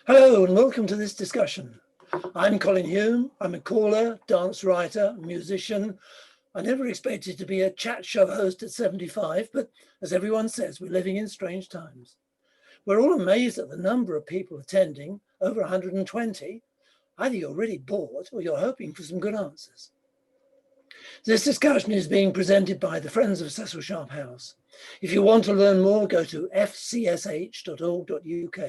Hello and welcome to this discussion. I'm Colin Hume. I'm a caller, dance writer, musician. I never expected to be a chat show host at 75, but as everyone says, we're living in strange times. We're all amazed at the number of people attending, over 120. Either you're really bored or you're hoping for some good answers. This discussion is being presented by the Friends of Cecil Sharp House. If you want to learn more, go to fcsh.org.uk.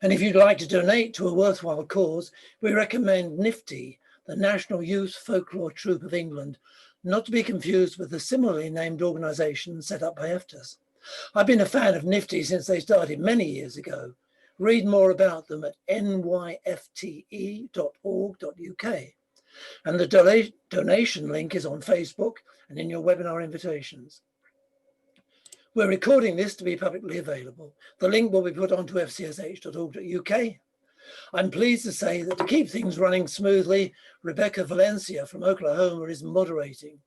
And if you'd like to donate to a worthwhile cause, we recommend NIFTY, the National Youth Folklore Troupe of England, not to be confused with the similarly named organisation set up by EFTAS. I've been a fan of NIFTY since they started many years ago. Read more about them at nyfte.org.uk. And the donation link is on Facebook and in your webinar invitations. We're recording this to be publicly available. The link will be put onto fcsh.org.uk. I'm pleased to say that to keep things running smoothly, Rebecca Valencia from Oklahoma is moderating.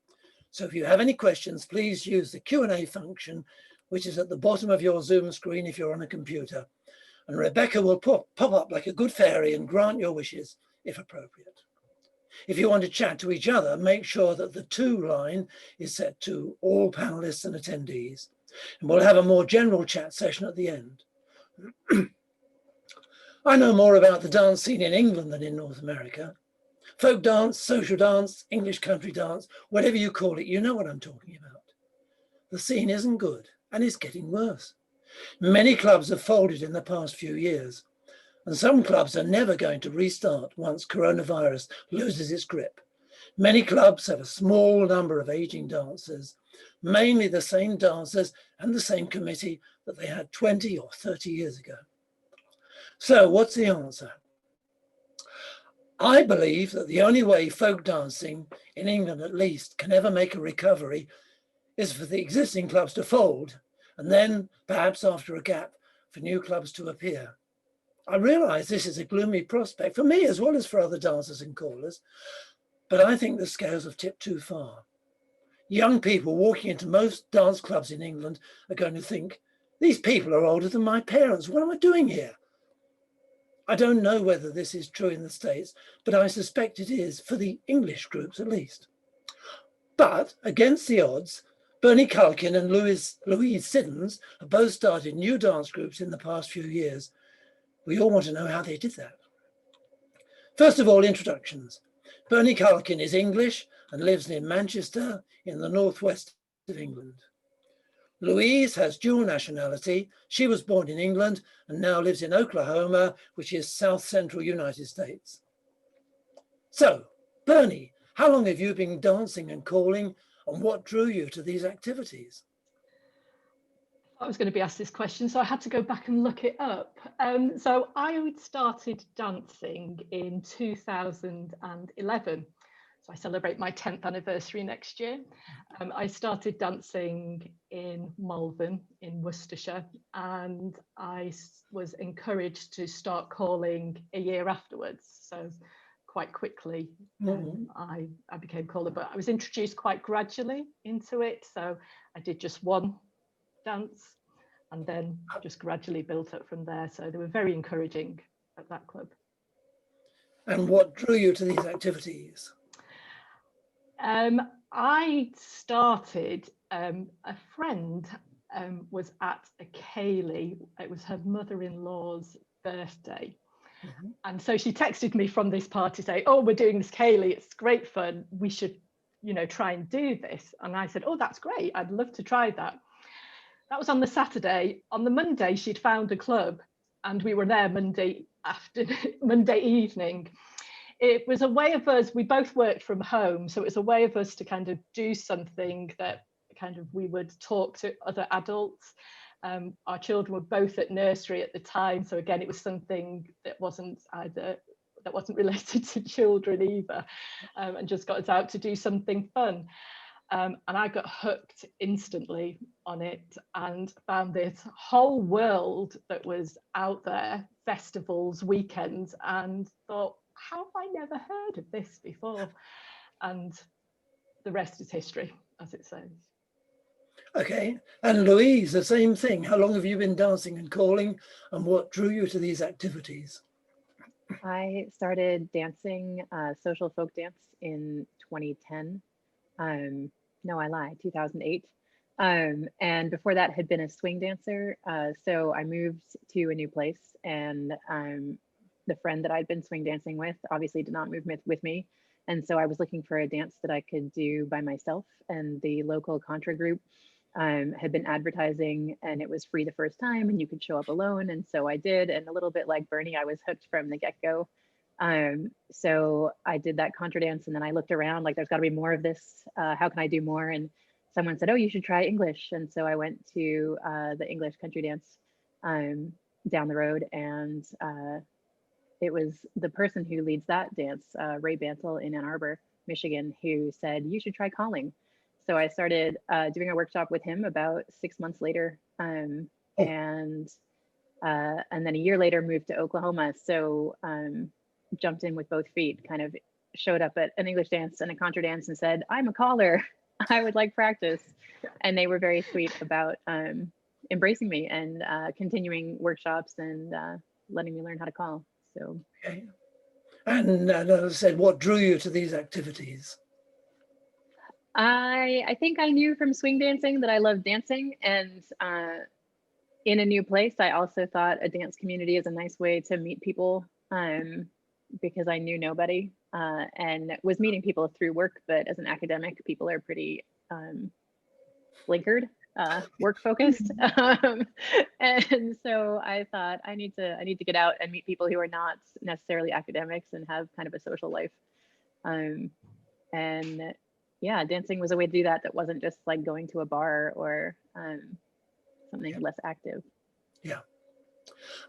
So if you have any questions, please use the Q&A function, which is at the bottom of your Zoom screen if you're on a computer. And Rebecca will pop up like a good fairy and grant your wishes, if appropriate. If you want to chat to each other, make sure that the to line is set to all panelists and attendees. And we'll have a more general chat session at the end. I know more about the dance scene in England than in North America. Folk dance, social dance, English country dance, whatever you call it, you know what I'm talking about. The scene isn't good and it's getting worse. Many clubs have folded in the past few years, and some clubs are never going to restart once coronavirus loses its grip. Many clubs have a small number of aging dancers, mainly the same dancers and the same committee that they had 20 or 30 years ago. So what's the answer? I believe that the only way folk dancing, in England at least, can ever make a recovery is for the existing clubs to fold, and then, perhaps after a gap, for new clubs to appear. I realise this is a gloomy prospect for me as well as for other dancers and callers, but I think the scales have tipped too far. Young people walking into most dance clubs in England are going to think, these people are older than my parents. What am I doing here? I don't know whether this is true in the States, but I suspect it is for the English groups at least. But against the odds, Bernie Culkin and Louise Siddons have both started new dance groups in the past few years. We all want to know how they did that. First of all, introductions. Bernie Culkin is English and lives near Manchester in the northwest of England. Louise has dual nationality. She was born in England and now lives in Oklahoma, which is south central United States. So, Bernie, how long have you been dancing and calling, and what drew you to these activities? I was going to be asked this question, so I had to go back and look it up. So I started dancing in 2011. So I celebrate my 10th anniversary next year. I started dancing in Malvern in Worcestershire, and I was encouraged to start calling a year afterwards. So quite quickly, I became caller, but I was introduced quite gradually into it. So I did just one dance and then just gradually built up from there. So they were very encouraging at that club. And what drew you to these activities? I started, a friend was at a ceilidh. It was her mother-in-law's birthday. And so she texted me from this party saying, oh, we're doing this ceilidh, it's great fun, we should try and do this. And I said, oh, that's great. I'd love to try that. That was on the Saturday. On the Monday, she'd found a club and we were there Monday evening. It was a way of us, we both worked from home. So it was a way of us to kind of do something that kind of we would talk to other adults. Our children were both at nursery at the time. So again, it was something that wasn't related to children either, and just got us out to do something fun. And I got hooked instantly on it and found this whole world that was out there, festivals, weekends, and thought, how have I never heard of this before? And the rest is history, as it says. Okay, and Louise, the same thing. How long have you been dancing and calling, and what drew you to these activities? I started dancing social folk dance in 2010. No, I lied, 2008. And before that had been a swing dancer. So I moved to a new place, and the friend that I'd been swing dancing with obviously did not move with me. And so I was looking for a dance that I could do by myself, and the local contra group had been advertising, and it was free the first time and you could show up alone. And so I did, and a little bit like Bernie, I was hooked from the get-go. So I did that contra dance, and then I looked around like, there's got to be more of this. How can I do more? And someone said, oh, you should try English. And so I went to the English country dance down the road, and it was the person who leads that dance, Ray Bantle in Ann Arbor, Michigan, who said, you should try calling. So I started doing a workshop with him about 6 months later, and then a year later moved to Oklahoma. So jumped in with both feet, kind of showed up at an English dance and a contra dance and said, I'm a caller, I would like practice. And they were very sweet about embracing me and continuing workshops and letting me learn how to call. So. Okay. And as I said, what drew you to these activities? I think I knew from swing dancing that I loved dancing, and in a new place, I also thought a dance community is a nice way to meet people, because I knew nobody and was meeting people through work, but as an academic, people are pretty blinkered, work focused. And so I thought I need to get out and meet people who are not necessarily academics and have kind of a social life. And yeah, dancing was a way to do that wasn't just like going to a bar or something less active. Yeah.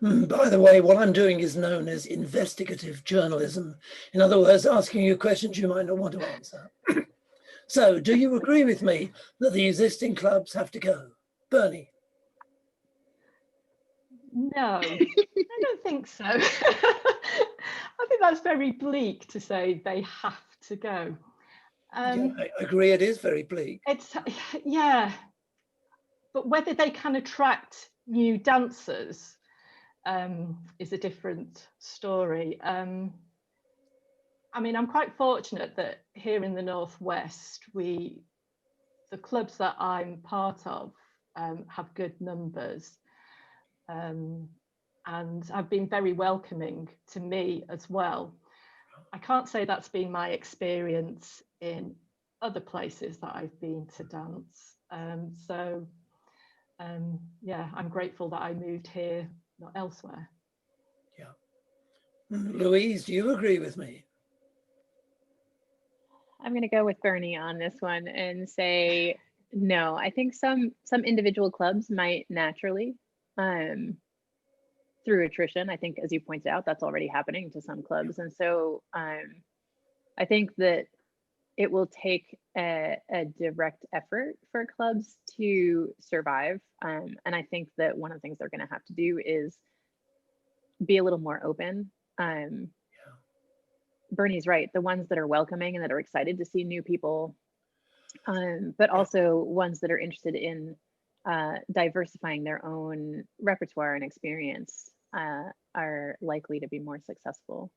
By the way, what I'm doing is known as investigative journalism. In other words, asking you questions you might not want to answer. So, do you agree with me that the existing clubs have to go? Bernie? No, I don't think so. I think that's very bleak to say they have to go. Yeah, I agree, it is very bleak. Yeah, but whether they can attract new dancers is a different story. I mean, I'm quite fortunate that here in the Northwest, the clubs that I'm part of have good numbers, and have been very welcoming to me as well. I can't say that's been my experience in other places that I've been to dance. Yeah, I'm grateful that I moved here, not elsewhere. Yeah. Louise, do you agree with me? I'm going to go with Bernie on this one and say no. I think some individual clubs might naturally, through attrition. I think, as you pointed out, that's already happening to some clubs, and so I think that it will take a direct effort for clubs to survive, and I think that one of the things they're going to have to do is be a little more open. Bernie's right, the ones that are welcoming and that are excited to see new people, but also ones that are interested in diversifying their own repertoire and experience are likely to be more successful.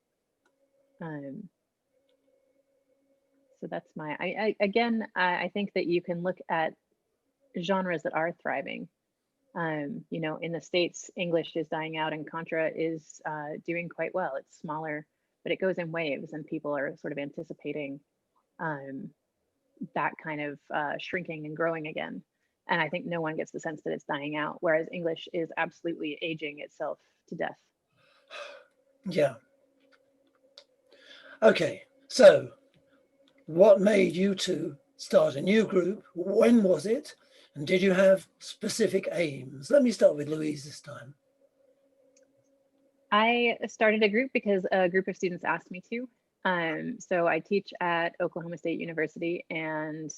So that's I think that you can look at genres that are thriving. In the States, English is dying out and contra is doing quite well. It's smaller, but it goes in waves, and people are sort of anticipating that kind of shrinking and growing again. And I think no one gets the sense that it's dying out, whereas English is absolutely aging itself to death. Yeah. Okay, so what made you two start a new group? When was it? And did you have specific aims? Let me start with Louise this time. I started a group because a group of students asked me to. So I teach at Oklahoma State University, and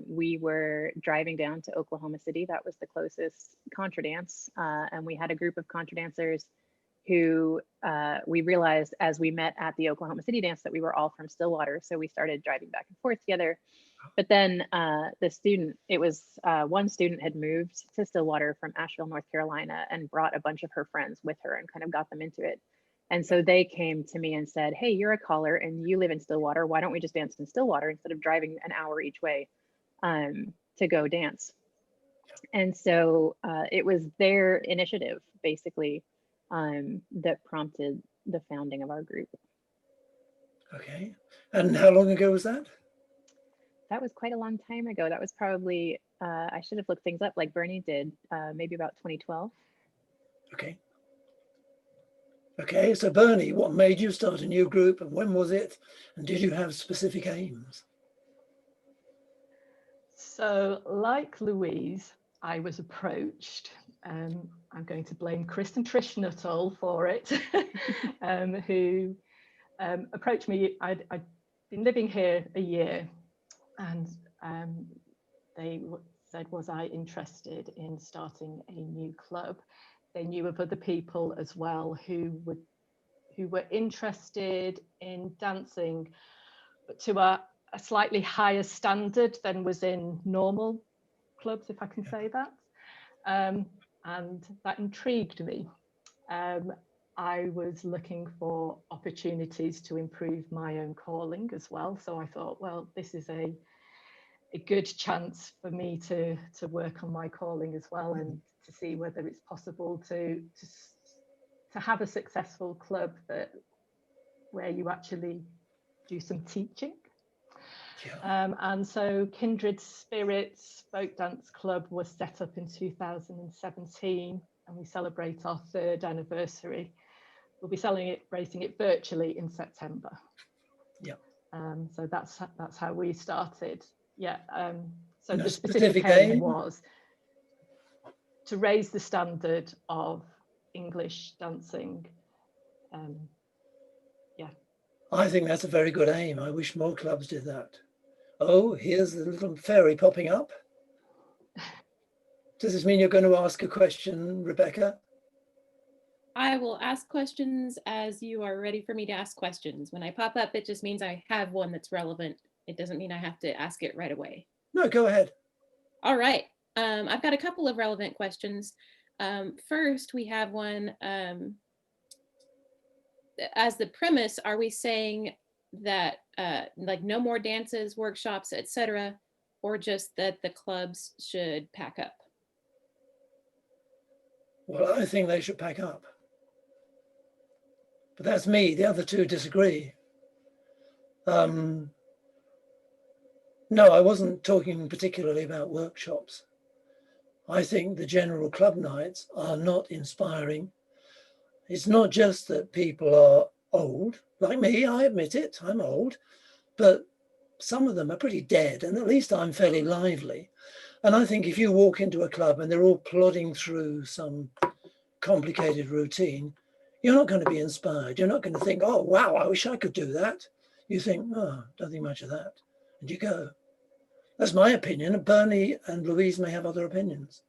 we were driving down to Oklahoma City. That was the closest contra dance. And we had a group of contra dancers who we realized as we met at the Oklahoma City dance that we were all from Stillwater. So we started driving back and forth together. But then one student had moved to Stillwater from Asheville, North Carolina, and brought a bunch of her friends with her and kind of got them into it. And so they came to me and said, hey, you're a caller and you live in Stillwater. Why don't we just dance in Stillwater instead of driving an hour each way to go dance? And so it was their initiative, basically, that prompted the founding of our group. Okay, and how long ago was that? That was quite a long time ago. That was probably, I should have looked things up like Bernie did, maybe about 2012. Okay. Okay, so Bernie, what made you start a new group and when was it? And did you have specific aims? So like Louise, I was approached. I'm going to blame Chris and Trish Nuttall for it, who approached me. I'd been living here a year, and they said, was I interested in starting a new club? They knew of other people as well who were interested in dancing, but to a slightly higher standard than was in normal clubs, if I can say that. And that intrigued me. I was looking for opportunities to improve my own calling as well. So I thought, well, this is a good chance for me to work on my calling as well, and to see whether it's possible to have a successful club where you actually do some teaching. Yeah. And so Kindred Spirits Folk Dance Club was set up in 2017, and we celebrate our 3rd anniversary. We'll be celebrating it virtually in September. Yeah. So that's how we started. Yeah. So And the a specific specific aim aim? was to raise the standard of English dancing. Yeah. I think that's a very good aim. I wish more clubs did that. Oh, here's the little fairy popping up. Does this mean you're going to ask a question, Rebecca? I will ask questions as you are ready for me to ask questions. When I pop up, it just means I have one that's relevant. It doesn't mean I have to ask it right away. No, go ahead. All right. I've got a couple of relevant questions. First, we have one. As the premise, are we saying that like no more dances, workshops, etc., or just that the clubs should pack up? Well, I think they should pack up. But that's me. The other two disagree. No, I wasn't talking particularly about workshops. I think the general club nights are not inspiring. It's not just that people are old, like me, I admit it, I'm old, but some of them are pretty dead, and at least I'm fairly lively. And I think if you walk into a club and they're all plodding through some complicated routine, you're not going to be inspired. You're not going to think, oh, wow, I wish I could do that. You think, oh, don't think much of that. And you go. That's my opinion. Bernie and Louise may have other opinions.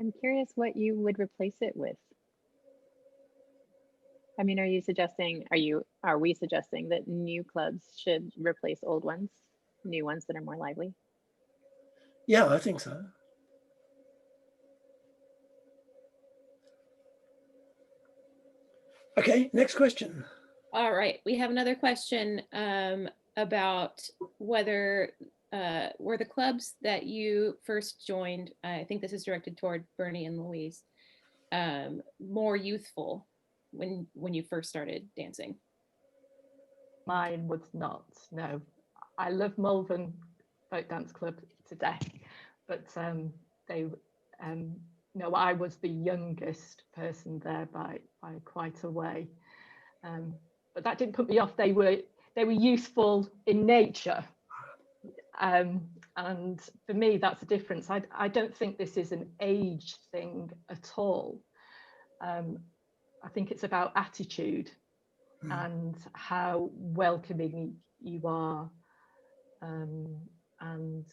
I'm curious what you would replace it with. I mean, are we suggesting that new clubs should replace old ones, new ones that are more lively? Yeah, I think so. Okay, next question. All right, we have another question about whether were the clubs that you first joined, I think this is directed toward Bernie and Louise, more youthful when you first started dancing? Mine was not, no. I love Malvern folk dance club today, but they no, I was the youngest person there by quite a way, but that didn't put me off. They were useful in nature, and for me that's a difference. I don't think this is an age thing at all. I think it's about attitude and how welcoming you are, and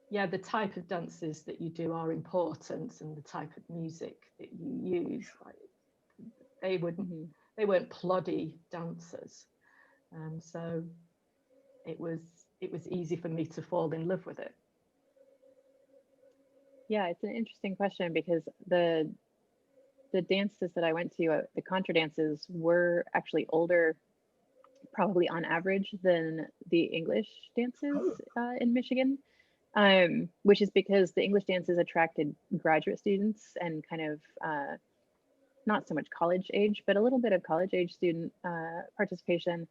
yeah, the type of dances that you do are important, and the type of music that you use. Like, they weren't ploddy dancers, so it was easy for me to fall in love with it. Yeah, it's an interesting question because the dances that I went to, the contra dances, were actually older, probably on average, than the English dances in Michigan, which is because the English dances attracted graduate students and kind of not so much college age, but a little bit of college age student participation,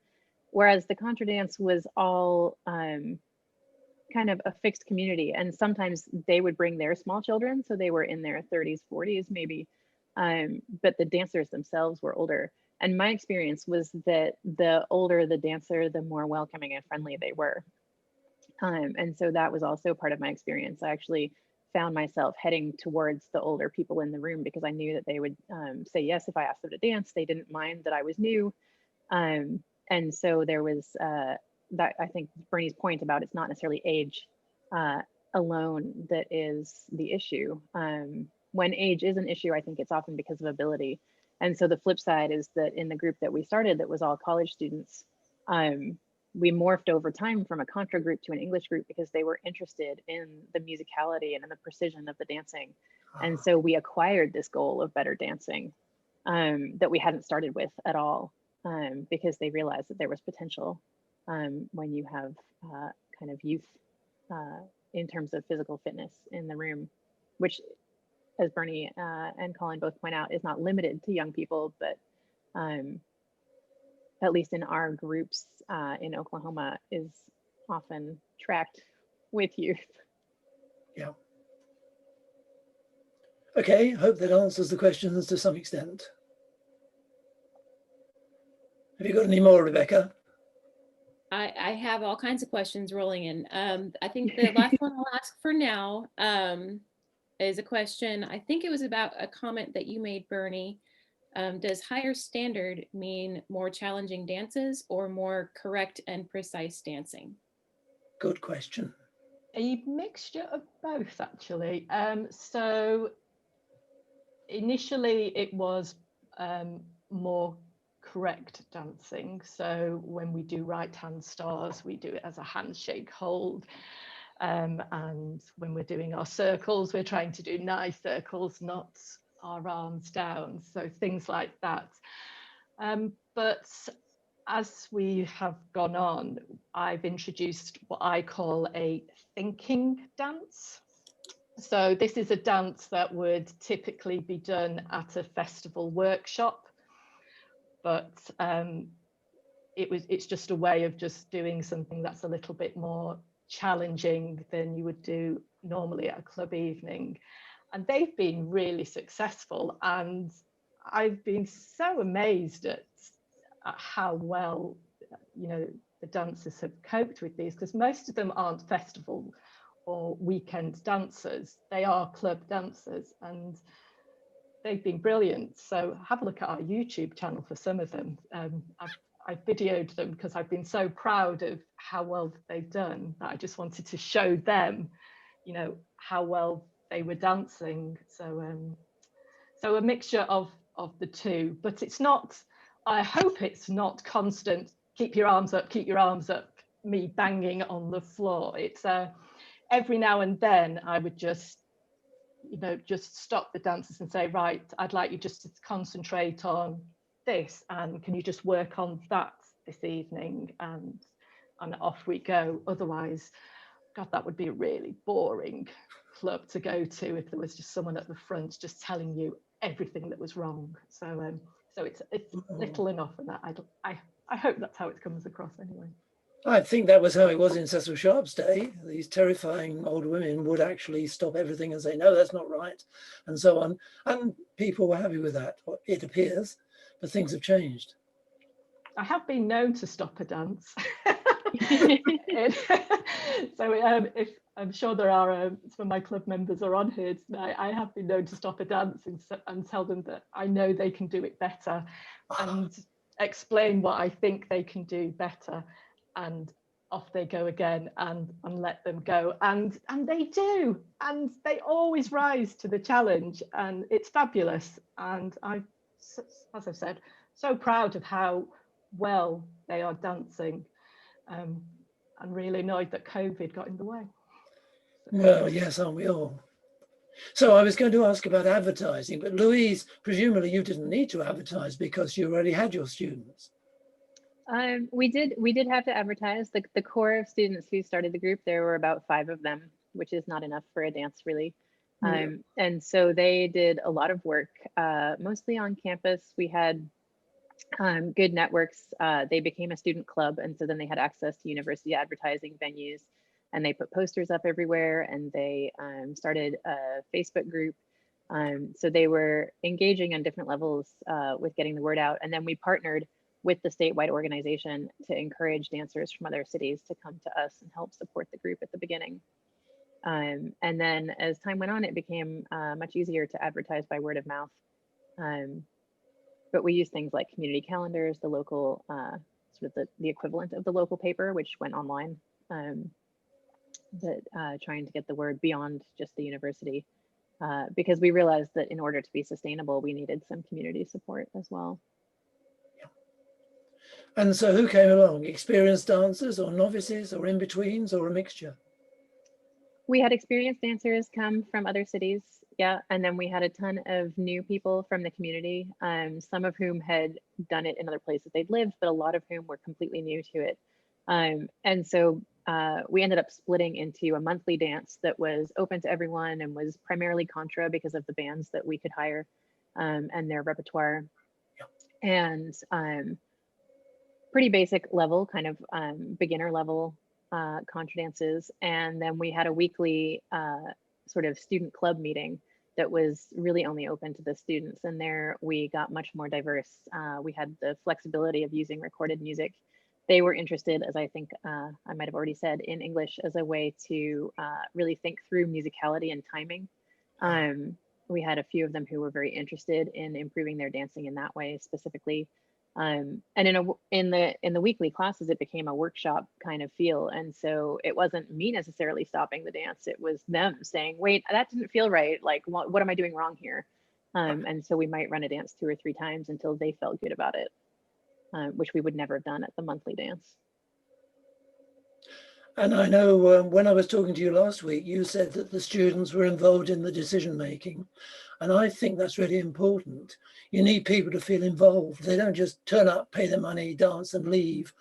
whereas the contra dance was all kind of a fixed community, and sometimes they would bring their small children, so they were in their 30s, 40s maybe, but the dancers themselves were older. And my experience was that the older the dancer, the more welcoming and friendly they were. And so that was also part of my experience. I actually found myself heading towards the older people in the room because I knew that they would say yes if I asked them to dance. They didn't mind that I was new. And so there was that, I think Bernie's point about it's not necessarily age alone that is the issue. When age is an issue, I think it's often because of ability. And so the flip side is that in the group that we started, that was all college students, we morphed over time from a contra group to an English group because they were interested in the musicality and in the precision of the dancing. And so we acquired this goal of better dancing that we hadn't started with at all, because they realized that there was potential when you have kind of youth in terms of physical fitness in the room, which, as Bernie and Colin both point out, is not limited to young people, but at least in our groups in Oklahoma, is often tracked with youth. Yeah. Okay, hope that answers the questions to some extent. Have you got any more, Rebecca? I have all kinds of questions rolling in. I think the last one I'll ask for now is a question. I think it was about a comment that you made, Bernie. Does higher standard mean more challenging dances or more correct and precise dancing? Good question. A mixture of both, actually. So initially it was more correct dancing. So when we do right hand stars, we do it as a handshake hold. And when we're doing our circles, we're trying to do nice circles, not our arms down. So things like that. But as we have gone on, I've introduced what I call a thinking dance. So this is a dance that would typically be done at a festival workshop, but it's just a way of just doing something that's a little bit more challenging than you would do normally at a club evening. And they've been really successful, and I've been so amazed at how well, you know, the dancers have coped with these, because most of them aren't festival or weekend dancers, they are club dancers, and they've been brilliant. So have a look at our YouTube channel for some of them. I've videoed them because I've been so proud of how well they've done that I just wanted to show them, you know, how well they were dancing. So so a mixture of the two, but it's not, I hope it's not constant keep your arms up, me banging on the floor. It's every now and then I would just, you know, just stop the dancers and say, right, I'd like you just to concentrate on this, and can you just work on that this evening, and off we go. Otherwise, God, that would be a really boring club to go to if there was just someone at the front just telling you everything that was wrong. So so it's little enough, and that I hope that's how it comes across anyway. I think that was how it was in Cecil Sharp's day. These terrifying old women would actually stop everything and say, no, that's not right, and so on. And people were happy with that, it appears, but things have changed. I have been known to stop a dance. So if I'm sure there are some of my club members are on here tonight, I have been known to stop a dance and tell them that I know they can do it better and explain what I think they can do better, and off they go again and let them go, and they do, and they always rise to the challenge, and it's fabulous. And as I've said, so proud of how well they are dancing. I'm really annoyed that COVID got in the way. Well, yes, aren't we all? So I was going to ask about advertising, but Louise, presumably you didn't need to advertise because you already had your students. We did have to advertise. The core of students who started the group, there were about 5 of them, which is not enough for a dance, really. And so they did a lot of work, mostly on campus. We had good networks. They became a student club, and so then they had access to university advertising venues, and they put posters up everywhere, and they started a Facebook group. So they were engaging on different levels with getting the word out. And then we partnered with the statewide organization to encourage dancers from other cities to come to us and help support the group at the beginning. And then as time went on, it became much easier to advertise by word of mouth. But we use things like community calendars, the local, sort of the equivalent of the local paper, which went online, trying to get the word beyond just the university, because we realized that in order to be sustainable, we needed some community support as well. And so who came along? Experienced dancers or novices or in-betweens or a mixture? We had experienced dancers come from other cities, yeah, and then we had a ton of new people from the community, some of whom had done it in other places they'd lived, but a lot of whom were completely new to it. And so we ended up splitting into a monthly dance that was open to everyone and was primarily contra because of the bands that we could hire and their repertoire. And pretty basic level, kind of beginner level contra dances. And then we had a weekly sort of student club meeting that was really only open to the students. And there we got much more diverse. We had the flexibility of using recorded music. They were interested, as I think I might have already said, in English as a way to really think through musicality and timing. We had a few of them who were very interested in improving their dancing in that way specifically. And in the weekly classes, it became a workshop kind of feel. And so it wasn't me necessarily stopping the dance. It was them saying, wait, that didn't feel right. Like, what am I doing wrong here? And so we might run a dance 2 or 3 times until they felt good about it, which we would never have done at the monthly dance. And I know when I was talking to you last week, you said that the students were involved in the decision making. And I think that's really important. You need people to feel involved. They don't just turn up, pay their money, dance and leave.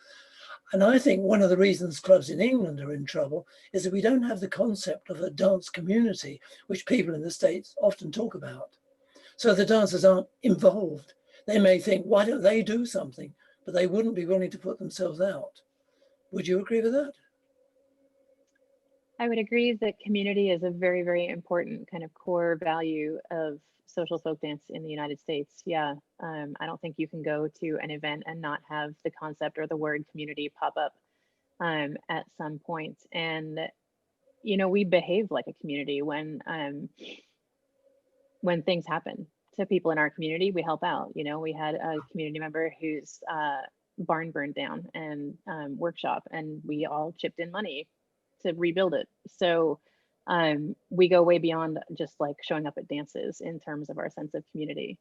And I think one of the reasons clubs in England are in trouble is that we don't have the concept of a dance community, which people in the States often talk about. So the dancers aren't involved. They may think, why don't they do something? But they wouldn't be willing to put themselves out. Would you agree with that? I would agree that community is a very, very important kind of core value of social folk dance in the United States. Yeah, I don't think you can go to an event and not have the concept or the word community pop up at some point. And, you know, we behave like a community when things happen to people in our community. We help out. You know, we had a community member whose barn burned down and workshop, and we all chipped in money to rebuild it. So we go way beyond just like showing up at dances in terms of our sense of community.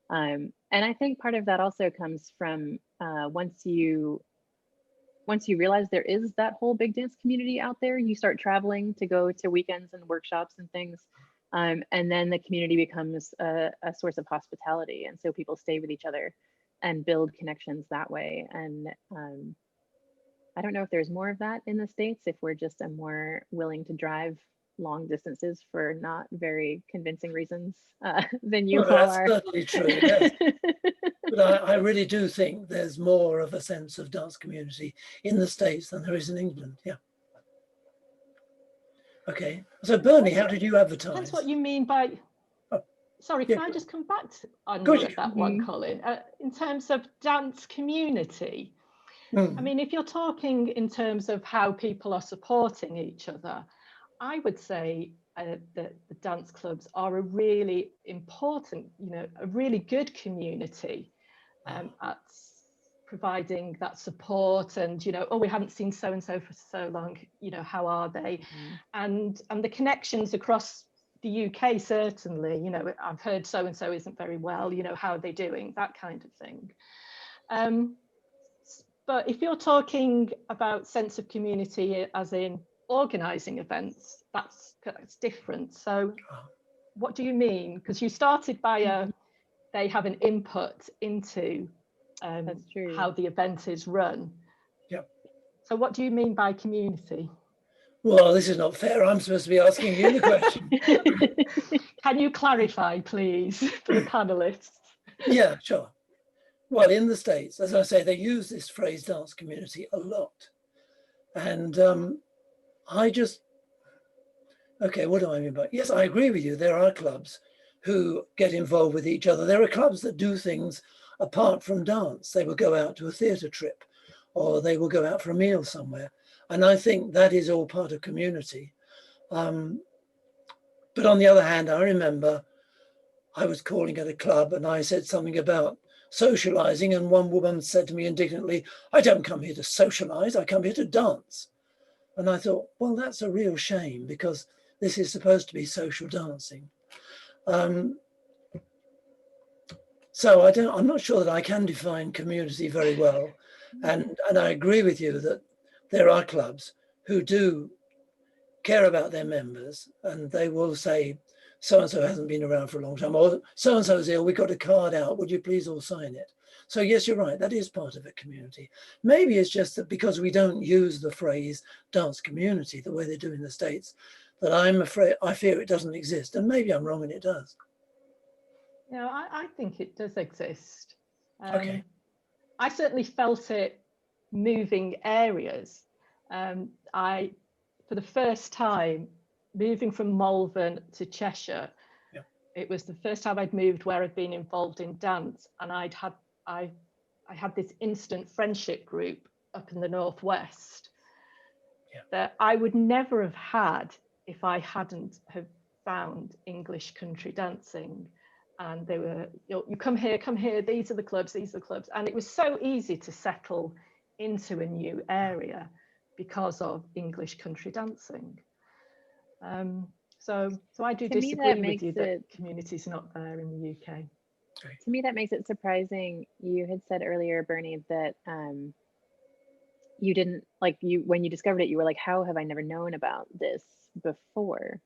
And I think part of that also comes from once you realize there is that whole big dance community out there, you start traveling to go to weekends and workshops and things. And then the community becomes a source of hospitality. And so people stay with each other and build connections that way. And I don't know if there's more of that in the States, if we're just more willing to drive long distances for not very convincing reasons than you Well, all that's are. certainly true, yes. But I really do think there's more of a sense of dance community in the States than there is in England. Yeah. Okay. So Bernie, how did you advertise? That's what you mean by. Oh, Sorry, yeah, can I just come back on Go ahead. that one, Colin? In terms of dance community, I mean, if you're talking in terms of how people are supporting each other, I would say that the dance clubs are a really important, a really good community at providing that support and, oh, we haven't seen so-and-so for so long, how are they? And the connections across the UK, certainly, I've heard so-and-so isn't very well, how are they doing? That kind of thing. But if you're talking about sense of community as in organising events, that's different. So what do you mean? Because you started by they have an input into That's true. how the event is run. Yep. So what do you mean by community? Well, this is not fair. I'm supposed to be asking you the question. Can you clarify, please, for the panelists? Yeah, sure. Well, in the States, as I say, they use this phrase dance community a lot. And okay, what do I mean by? Yes, I agree with you. There are clubs who get involved with each other. There are clubs that do things apart from dance. They will go out to a theatre trip or they will go out for a meal somewhere. And I think that is all part of community. But on the other hand, I remember I was calling at a club and I said something about socializing, and one woman said to me indignantly, I don't come here to socialize, I come here to dance. And I thought, well, that's a real shame because this is supposed to be social dancing. So I'm not sure that I can define community very well. And I agree with you that there are clubs who do care about their members and they will say, so-and-so hasn't been around for a long time, or so-and-so's ill, we got a card out, would you please all sign it? So yes, you're right, that is part of a community. Maybe it's just that because we don't use the phrase dance community the way they do in the States, that I fear it doesn't exist. And maybe I'm wrong and it does. No, I think it does exist. Okay. I certainly felt it moving areas. For the first time, moving from Malvern to Cheshire, it was the first time I'd moved where I'd been involved in dance, and I had this instant friendship group up in the northwest that I would never have had if I hadn't have found English country dancing. And they were, you come here, these are the clubs, and it was so easy to settle into a new area because of English country dancing. So I do disagree with you that community's not there in the UK. To me, that makes it surprising. You had said earlier, Bernie, that you didn't when you discovered it, you were like, how have I never known about this before?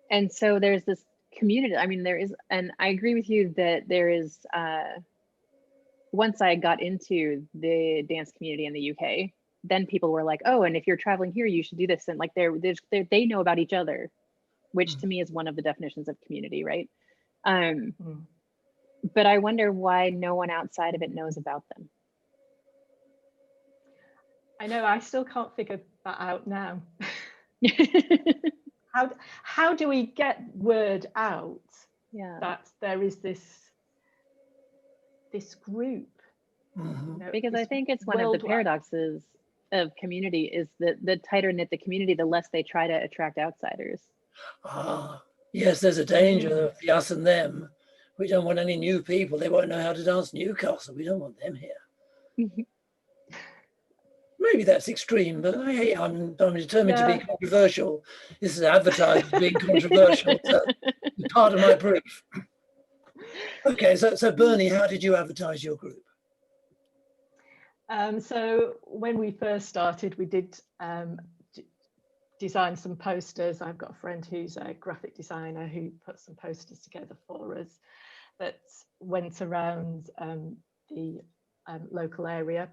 And so there's this community. I mean, there is, and I agree with you that there is, once I got into the dance community in the UK, then people were like, oh, and if you're traveling here, you should do this. And like they know about each other, which to me is one of the definitions of community, right? But I wonder why no one outside of it knows about them. I know, I still can't figure that out now. How do we get word out that there is this group? Because I think it's one of the paradoxes of community is that the tighter knit the community, the less they try to attract outsiders. Yes, there's a danger of the us and them. We don't want any new people. They won't know how to dance Newcastle. We don't want them here. Maybe that's extreme, but hey, I'm determined to be controversial. This is advertised as being controversial. So it's part of my brief. Okay, so Bernie, how did you advertise your group? So when we first started, we did design some posters. I've got a friend who's a graphic designer who put some posters together for us that went around the local area.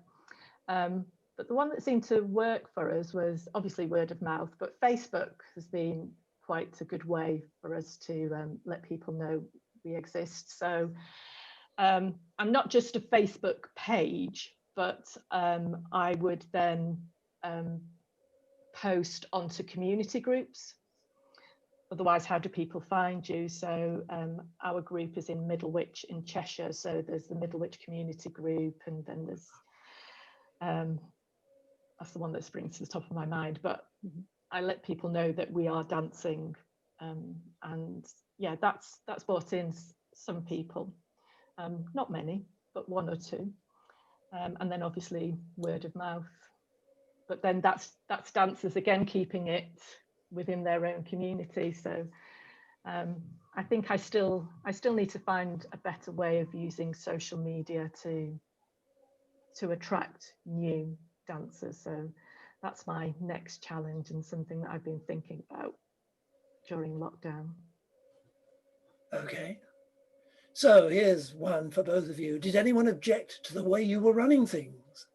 But the one that seemed to work for us was obviously word of mouth, but Facebook has been quite a good way for us to let people know we exist. So I'm not just a Facebook page, but I would then post onto community groups. Otherwise, how do people find you? So our group is in Middlewich in Cheshire. So there's the Middlewich community group, and then there's that's the one that springs to the top of my mind. But I let people know that we are dancing, and yeah, that's brought in some people, not many, but one or two, and then obviously word of mouth. But then that's dancers again keeping it within their own community. So I think I still need to find a better way of using social media to attract new dancers. So that's my next challenge and something that I've been thinking about during lockdown. Okay. So here's one for both of you. Did anyone object to the way you were running things?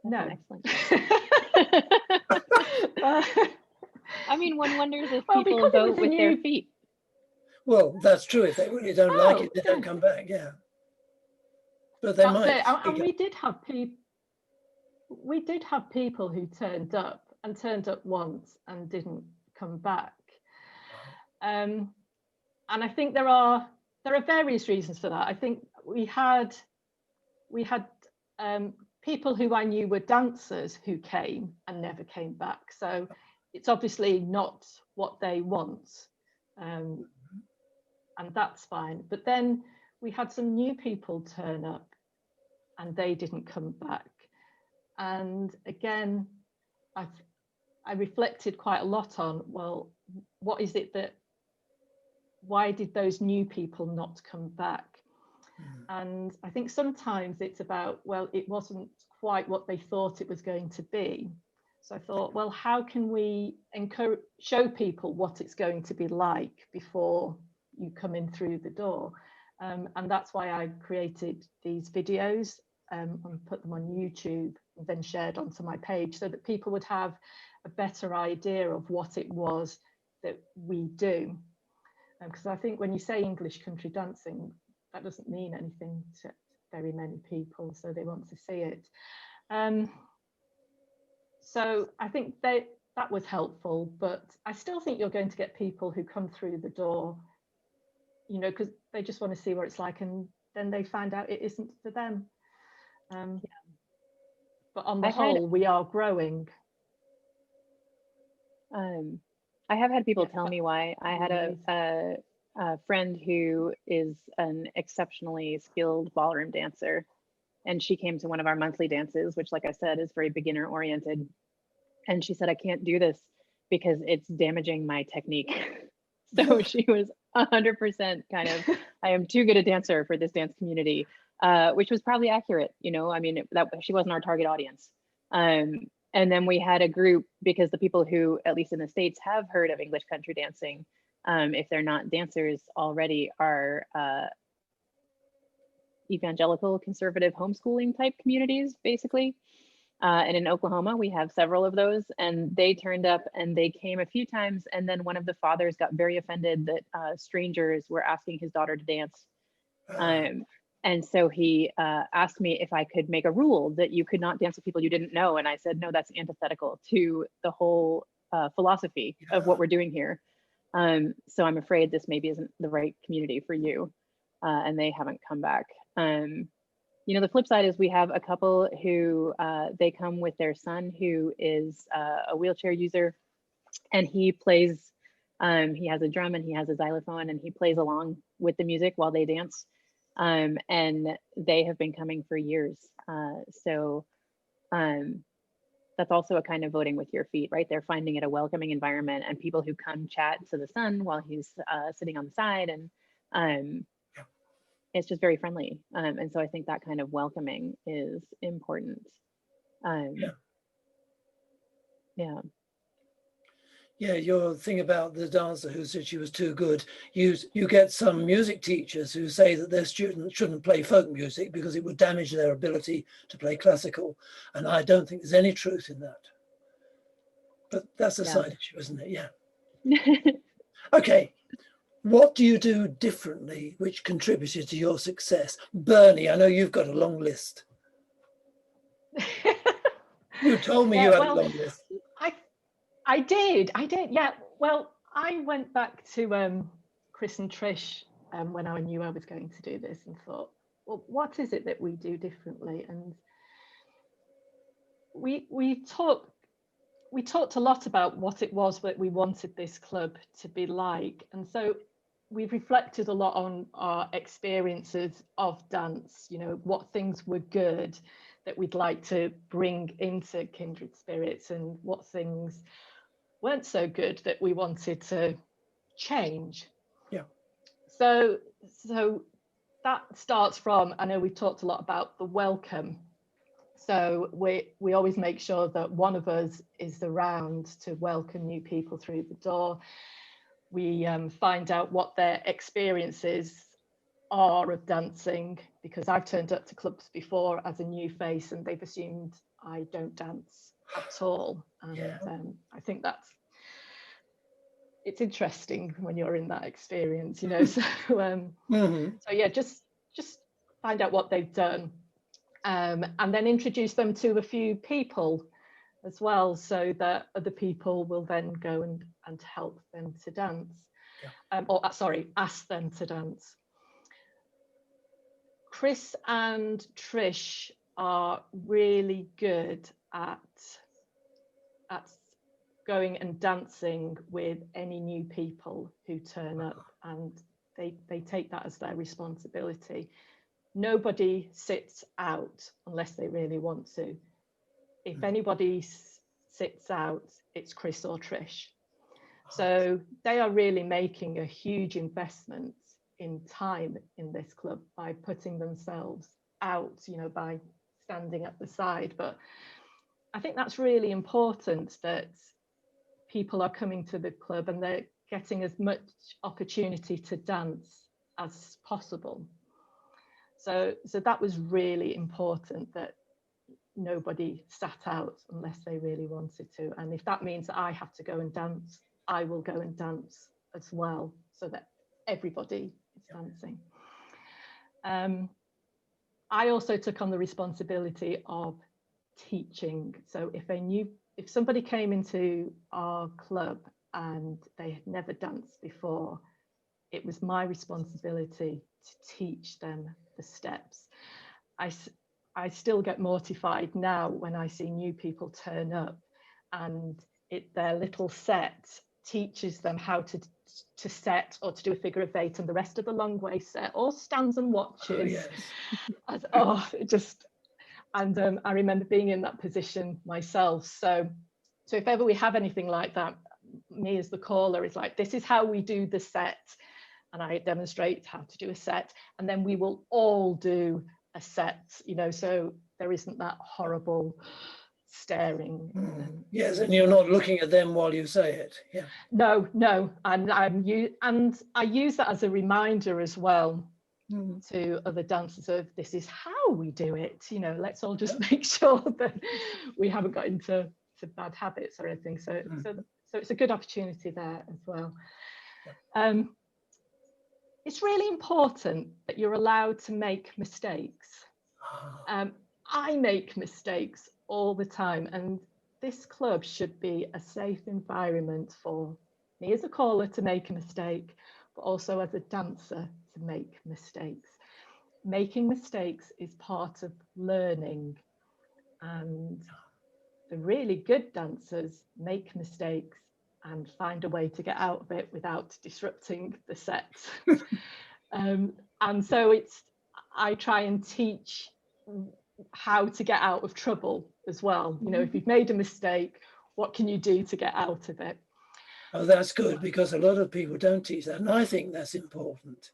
No. Excellent. I mean, one wonders if Well, people because it was vote a with their new- feet. Well, that's true. If they really don't like Oh, it, they don't good. come back. Yeah. But they That's might. it. And we did have people who turned up once and didn't come back. And I think there are various reasons for that. I think we had people who I knew were dancers who came and never came back. So it's obviously not what they want, and that's fine. But then we had some new people turn up and they didn't come back. And again, I reflected quite a lot on, well, what is it why did those new people not come back? And I think sometimes it's about, well, it wasn't quite what they thought it was going to be. So I thought, well, how can we show people what it's going to be like before you come in through the door? And that's why I created these videos and put them on YouTube and then shared onto my page so that people would have a better idea of what it was that we do. Because I think when you say English country dancing, that doesn't mean anything to very many people, so they want to see it. So I think that was helpful, but I still think you're going to get people who come through the door, you know, because they just want to see what it's like, and then they find out it isn't for them. But on the whole, we are growing. I have had people tell me why. I had a friend who is an exceptionally skilled ballroom dancer, and she came to one of our monthly dances, which, like I said, is very beginner oriented. And she said, I can't do this because it's damaging my technique. So she was 100% kind of, I am too good a dancer for this dance community, which was probably accurate. You know, I mean, she wasn't our target audience. And then we had a group, because the people who, at least in the States, have heard of English country dancing, if they're not dancers already, are evangelical conservative homeschooling type communities, basically. And in Oklahoma, we have several of those, and they turned up and they came a few times. And then one of the fathers got very offended that strangers were asking his daughter to dance. And so he asked me if I could make a rule that you could not dance with people you didn't know. And I said, no, that's antithetical to the whole philosophy of what we're doing here. So I'm afraid this maybe isn't the right community for you. And they haven't come back. You know, the flip side is we have a couple who they come with their son, who is a wheelchair user, and he plays, he has a drum and he has a xylophone, and he plays along with the music while they dance. And they have been coming for years. So that's also a kind of voting with your feet, right? They're finding it a welcoming environment, and people who come chat to the son while he's sitting on the side, and it's just very friendly. And so I think that kind of welcoming is important. Yeah. Yeah, your thing about the dancer who said she was too good, you get some music teachers who say that their students shouldn't play folk music because it would damage their ability to play classical. And I don't think there's any truth in that. But that's a Yeah. side issue, isn't it? Yeah. Okay. What do you do differently which contributed to your success? Bernie, I know you've got a long list. You told me you had a long list. I did, yeah. Well, I went back to Chris and Trish when I knew I was going to do this and thought, well, what is it that we do differently? And we talked a lot about what it was that we wanted this club to be like. And so we've reflected a lot on our experiences of dance, you know, what things were good that we'd like to bring into Kindred Spirits and what things weren't so good that we wanted to change. Yeah. So that starts from, I know we've talked a lot about the welcome. So we always make sure that one of us is around to welcome new people through the door. We find out what their experiences are of dancing, because I've turned up to clubs before as a new face and they've assumed I don't dance at all. And Yeah. I think it's interesting when you're in that experience, you know. So so yeah, just find out what they've done, and then introduce them to a few people as well, so that other people will then go and help them to dance. Yeah. Ask them to dance. Chris and Trish are really good at going and dancing with any new people who turn up, and they take that as their responsibility. Nobody sits out unless they really want to. If anybody sits out, it's Chris or Trish. So they are really making a huge investment in time in this club by putting themselves out, you know, by standing at the side. But I think that's really important, that people are coming to the club and they're getting as much opportunity to dance as possible. So that was really important, that nobody sat out unless they really wanted to. And if that means that I have to go and dance, I will go and dance as well, so that everybody is dancing. I also took on the responsibility of teaching. So if somebody came into our club and they had never danced before, it was my responsibility to teach them the steps. I still get mortified now when I see new people turn up and their little set teaches them how to set or to do a figure of 8, and the rest of the long way set all stands and watches. I remember being in that position myself. So if ever we have anything like that, me as the caller is like, this is how we do the set, and I demonstrate how to do a set, and then we will all do a set, you know, so there isn't that horrible staring. Yes, and you're not looking at them while you say it. Yeah. No, and I use that as a reminder as well to other dancers of, this is how we do it, you know, let's all just make sure that we haven't got into bad habits or anything. So it's a good opportunity there as well. It's really important that you're allowed to make mistakes. I make mistakes all the time, and this club should be a safe environment for me as a caller to make a mistake, but also as a dancer to make mistakes. Making mistakes is part of learning, and the really good dancers make mistakes and find a way to get out of it without disrupting the set. And so I try and teach how to get out of trouble as well. You know, if you've made a mistake, what can you do to get out of it? Oh, that's good, because a lot of people don't teach that, and I think that's important.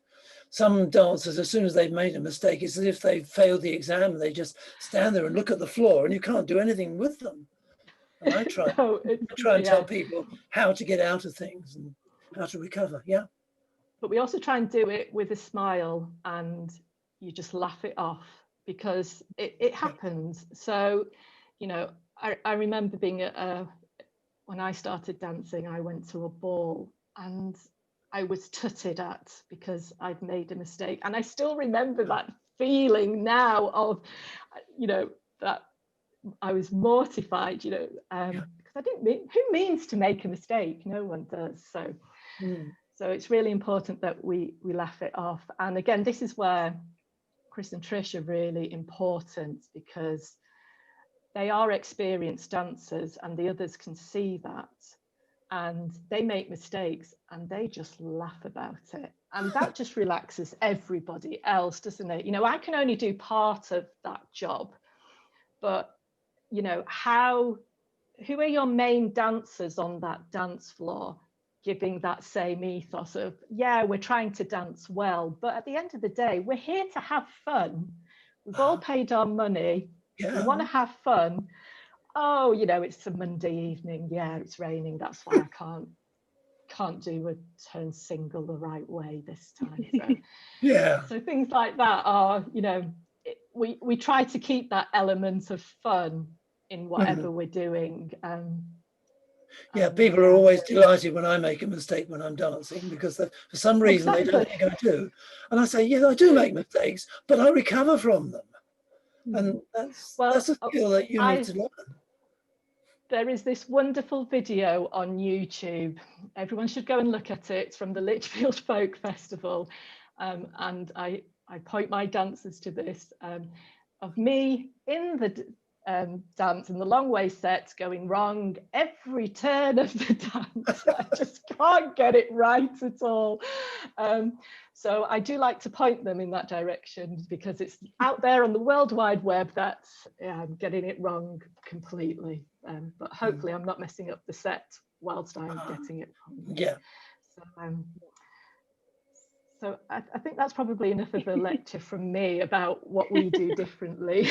Some dancers, as soon as they've made a mistake, it's as if they've failed the exam, and they just stand there and look at the floor, and you can't do anything with them. And I try, No, I try and tell yeah. people how to get out of things and how to recover. Yeah. But we also try and do it with a smile, and you just laugh it off, because it happens. So, you know, I remember being when I started dancing, I went to a ball and I was tutted at because I'd made a mistake. And I still remember that feeling now of, you know, that I was mortified, you know, because I didn't mean, who means to make a mistake? No one does. So, so it's really important that we laugh it off. And again, this is where Chris and Trish are really important, because they are experienced dancers and the others can see that, and they make mistakes and they just laugh about it, and that just relaxes everybody else, doesn't it? You know, I can only do part of that job, but you know, who are your main dancers on that dance floor, giving that same ethos of, yeah, we're trying to dance well, but at the end of the day, we're here to have fun. We've all paid our money. We want to have fun. Oh, you know, it's a Monday evening. Yeah, it's raining. That's why I can't do a turn single the right way this time. So, so things like that are, you know, we try to keep that element of fun in whatever we're doing. People are always delighted when I make a mistake when I'm dancing, because for some reason they don't think I do. And I say, yes, I do make mistakes, but I recover from them. And that's a skill that you need to learn. There is this wonderful video on YouTube. Everyone should go and look at it. It's from the Lichfield Folk Festival. And I point my dancers to this, of me in the dance in the long way set going wrong every turn of the dance. I just can't get it right at all. So I do like to point them in that direction, because it's out there on the World Wide Web that I'm getting it wrong completely. But hopefully I'm not messing up the set whilst I'm getting it wrong. Yeah. So I think that's probably enough of a lecture from me about what we do differently.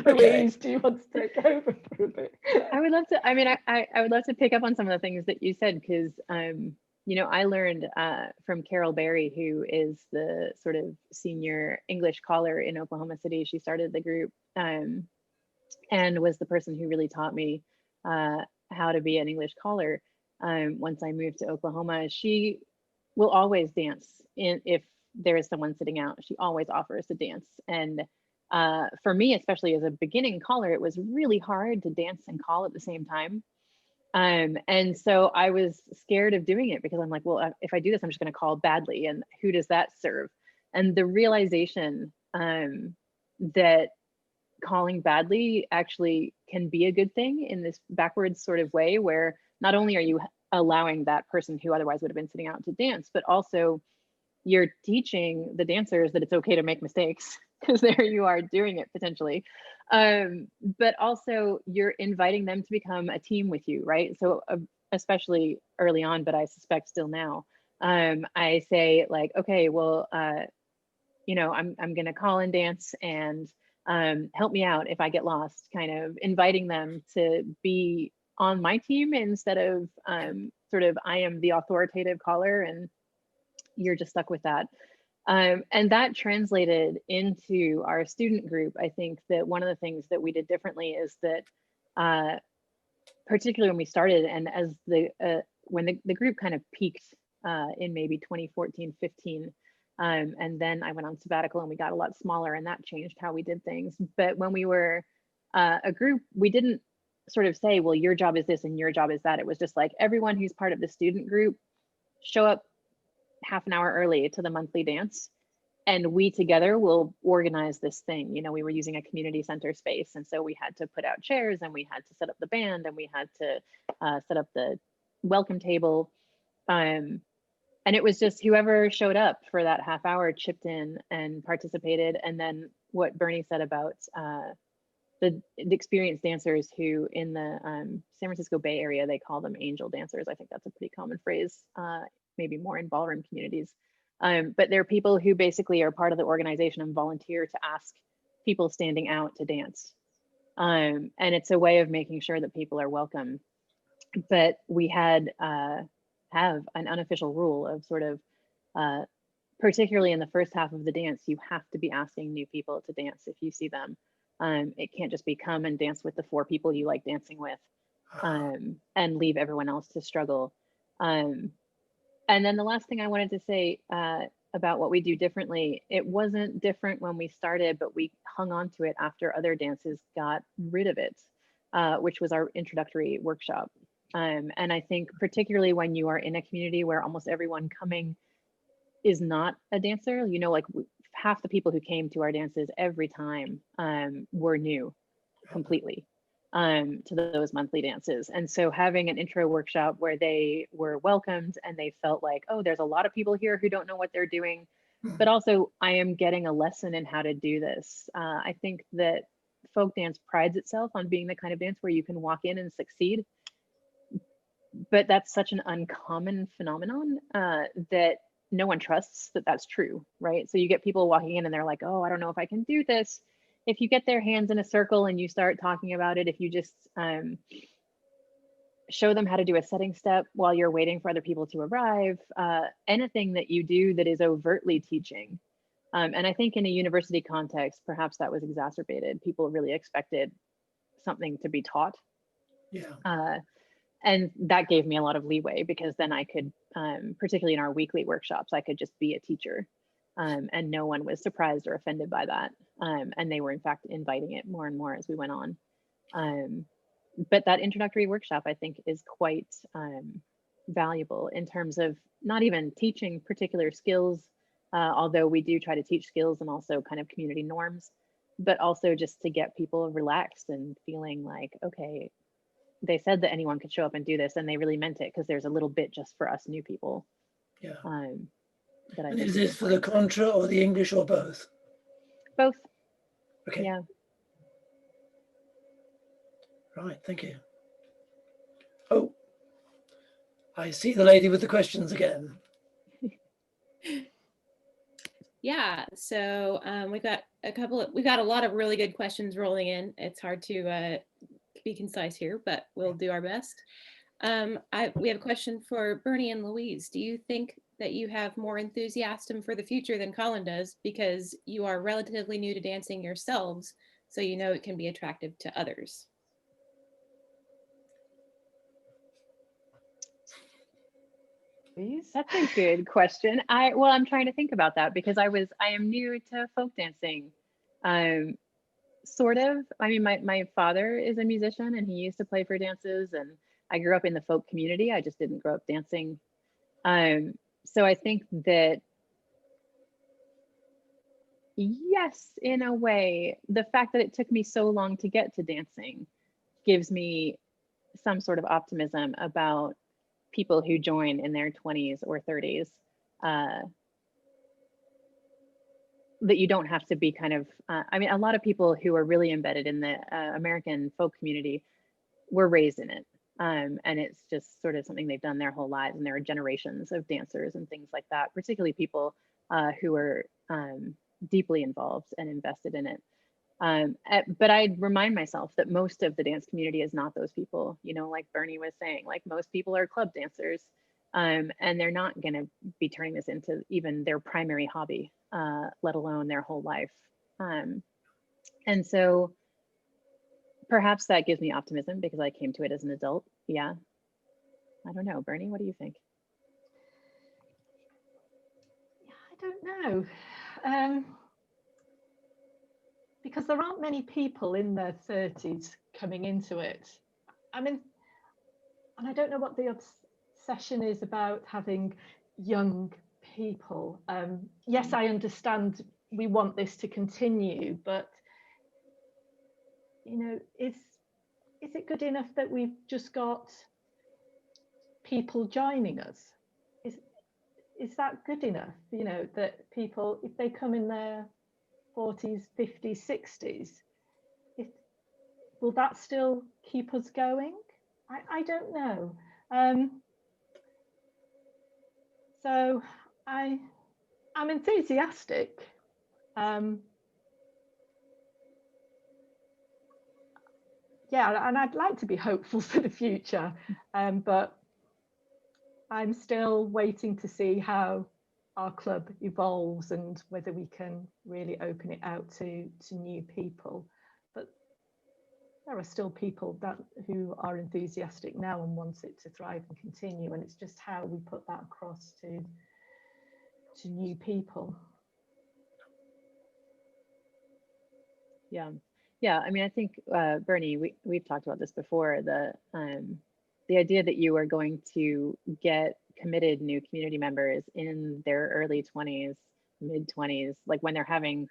Louise, do you want to take over for a bit? I would love to. I mean, I would love to pick up on some of the things that you said, because you know, I learned from Carol Berry, who is the sort of senior English caller in Oklahoma City. She started the group and was the person who really taught me how to be an English caller. Once I moved to Oklahoma, she will always dance if there is someone sitting out. She always offers to dance. And for me, especially as a beginning caller, it was really hard to dance and call at the same time. And so I was scared of doing it, because I'm like, well, if I do this, I'm just going to call badly, and who does that serve? And the realization that calling badly actually can be a good thing in this backwards sort of way, where not only are you allowing that person who otherwise would have been sitting out to dance, but also you're teaching the dancers that it's okay to make mistakes, because there you are doing it potentially. But also you're inviting them to become a team with you, right? So especially early on, but I suspect still now, I say like, okay, well, you know, I'm going to call and dance, and help me out if I get lost, kind of inviting them to be on my team instead of sort of, I am the authoritative caller and you're just stuck with that. And that translated into our student group. I think that one of the things that we did differently is that, particularly when we started, and as when the group kind of peaked in maybe 2014, 15, and then I went on sabbatical and we got a lot smaller, and that changed how we did things. But when we were a group, we didn't sort of say, well, your job is this and your job is that. It was just like, everyone who's part of the student group, show up half an hour early to the monthly dance, and we together will organize this thing. You know, we were using a community center space, and so we had to put out chairs, and we had to set up the band, and we had to set up the welcome table. And it was just whoever showed up for that half hour chipped in and participated. And then what Bernie said about the experienced dancers, who in the San Francisco Bay Area, they call them angel dancers. I think that's a pretty common phrase, maybe more in ballroom communities. But they're people who basically are part of the organization and volunteer to ask people standing out to dance. And it's a way of making sure that people are welcome. But we had have an unofficial rule of sort of, particularly in the first half of the dance, you have to be asking new people to dance if you see them. It can't just be come and dance with the 4 people you like dancing with, and leave everyone else to struggle. And then the last thing I wanted to say about what we do differently, it wasn't different when we started, but we hung on to it after other dances got rid of it, which was our introductory workshop. And I think particularly when you are in a community where almost everyone coming is not a dancer, you know, like half the people who came to our dances every time were new completely to those monthly dances. And so having an intro workshop where they were welcomed and they felt like, oh, there's a lot of people here who don't know what they're doing, but also I am getting a lesson in how to do this. I think that folk dance prides itself on being the kind of dance where you can walk in and succeed, but that's such an uncommon phenomenon that no one trusts that that's true, right? So you get people walking in and they're like, oh, I don't know if I can do this. If you get their hands in a circle and you start talking about it, if you just show them how to do a setting step while you're waiting for other people to arrive, anything that you do that is overtly teaching. And I think in a university context, perhaps that was exacerbated. People really expected something to be taught. Yeah. And that gave me a lot of leeway because then I could, particularly in our weekly workshops, I could just be a teacher, and no one was surprised or offended by that. And they were in fact inviting it more and more as we went on. But that introductory workshop, I think, is quite valuable in terms of not even teaching particular skills, although we do try to teach skills and also kind of community norms, but also just to get people relaxed and feeling like, okay, they said that anyone could show up and do this, and they really meant it because there's a little bit just for us new people. Yeah. That I And think is this for the contra or the English or both? both. Okay. Yeah. Right. Thank you. Oh, I see the lady with the questions again. Yeah, so we've got a lot of really good questions rolling in. It's hard to be concise here, but we'll do our best. We have a question for Bernie and Louise. Do you think that you have more enthusiasm for the future than Colin does because you are relatively new to dancing yourselves, so you know it can be attractive to others? That's a good question. I'm trying to think about that because I am new to folk dancing. Sort of. I mean, my father is a musician and he used to play for dances, and I grew up in the folk community. I just didn't grow up dancing. So I think that, yes, in a way, the fact that it took me so long to get to dancing gives me some sort of optimism about people who join in their 20s or 30s. That you don't have to be kind of, I mean, a lot of people who are really embedded in the American folk community were raised in it. And it's just sort of something they've done their whole lives. And there are generations of dancers and things like that, particularly people who are deeply involved and invested in it. But I remind myself that most of the dance community is not those people, you know, like Bernie was saying, like most people are club dancers. And they're not going to be turning this into even their primary hobby, let alone their whole life. And so perhaps that gives me optimism because I came to it as an adult. Yeah. I don't know. Bernie, what do you think? I don't know. Because there aren't many people in their 30s coming into it. I mean, and I don't know what the obsession is about having young people. Yes, I understand we want this to continue, but you know, is it good enough that we've just got people joining us? Is that good enough? You know, that people, if they come in their 40s, 50s, 60s, will that still keep us going? I don't know. So I'm enthusiastic. yeah, and I'd like to be hopeful for the future, but I'm still waiting to see how our club evolves and whether we can really open it out to new people. But there are still people who are enthusiastic now and want it to thrive and continue, and it's just how we put that across to new people. Yeah, I mean, I think Bernie, we've talked about this before, the idea that you are going to get committed new community members in their early 20s, mid 20s, like when they're having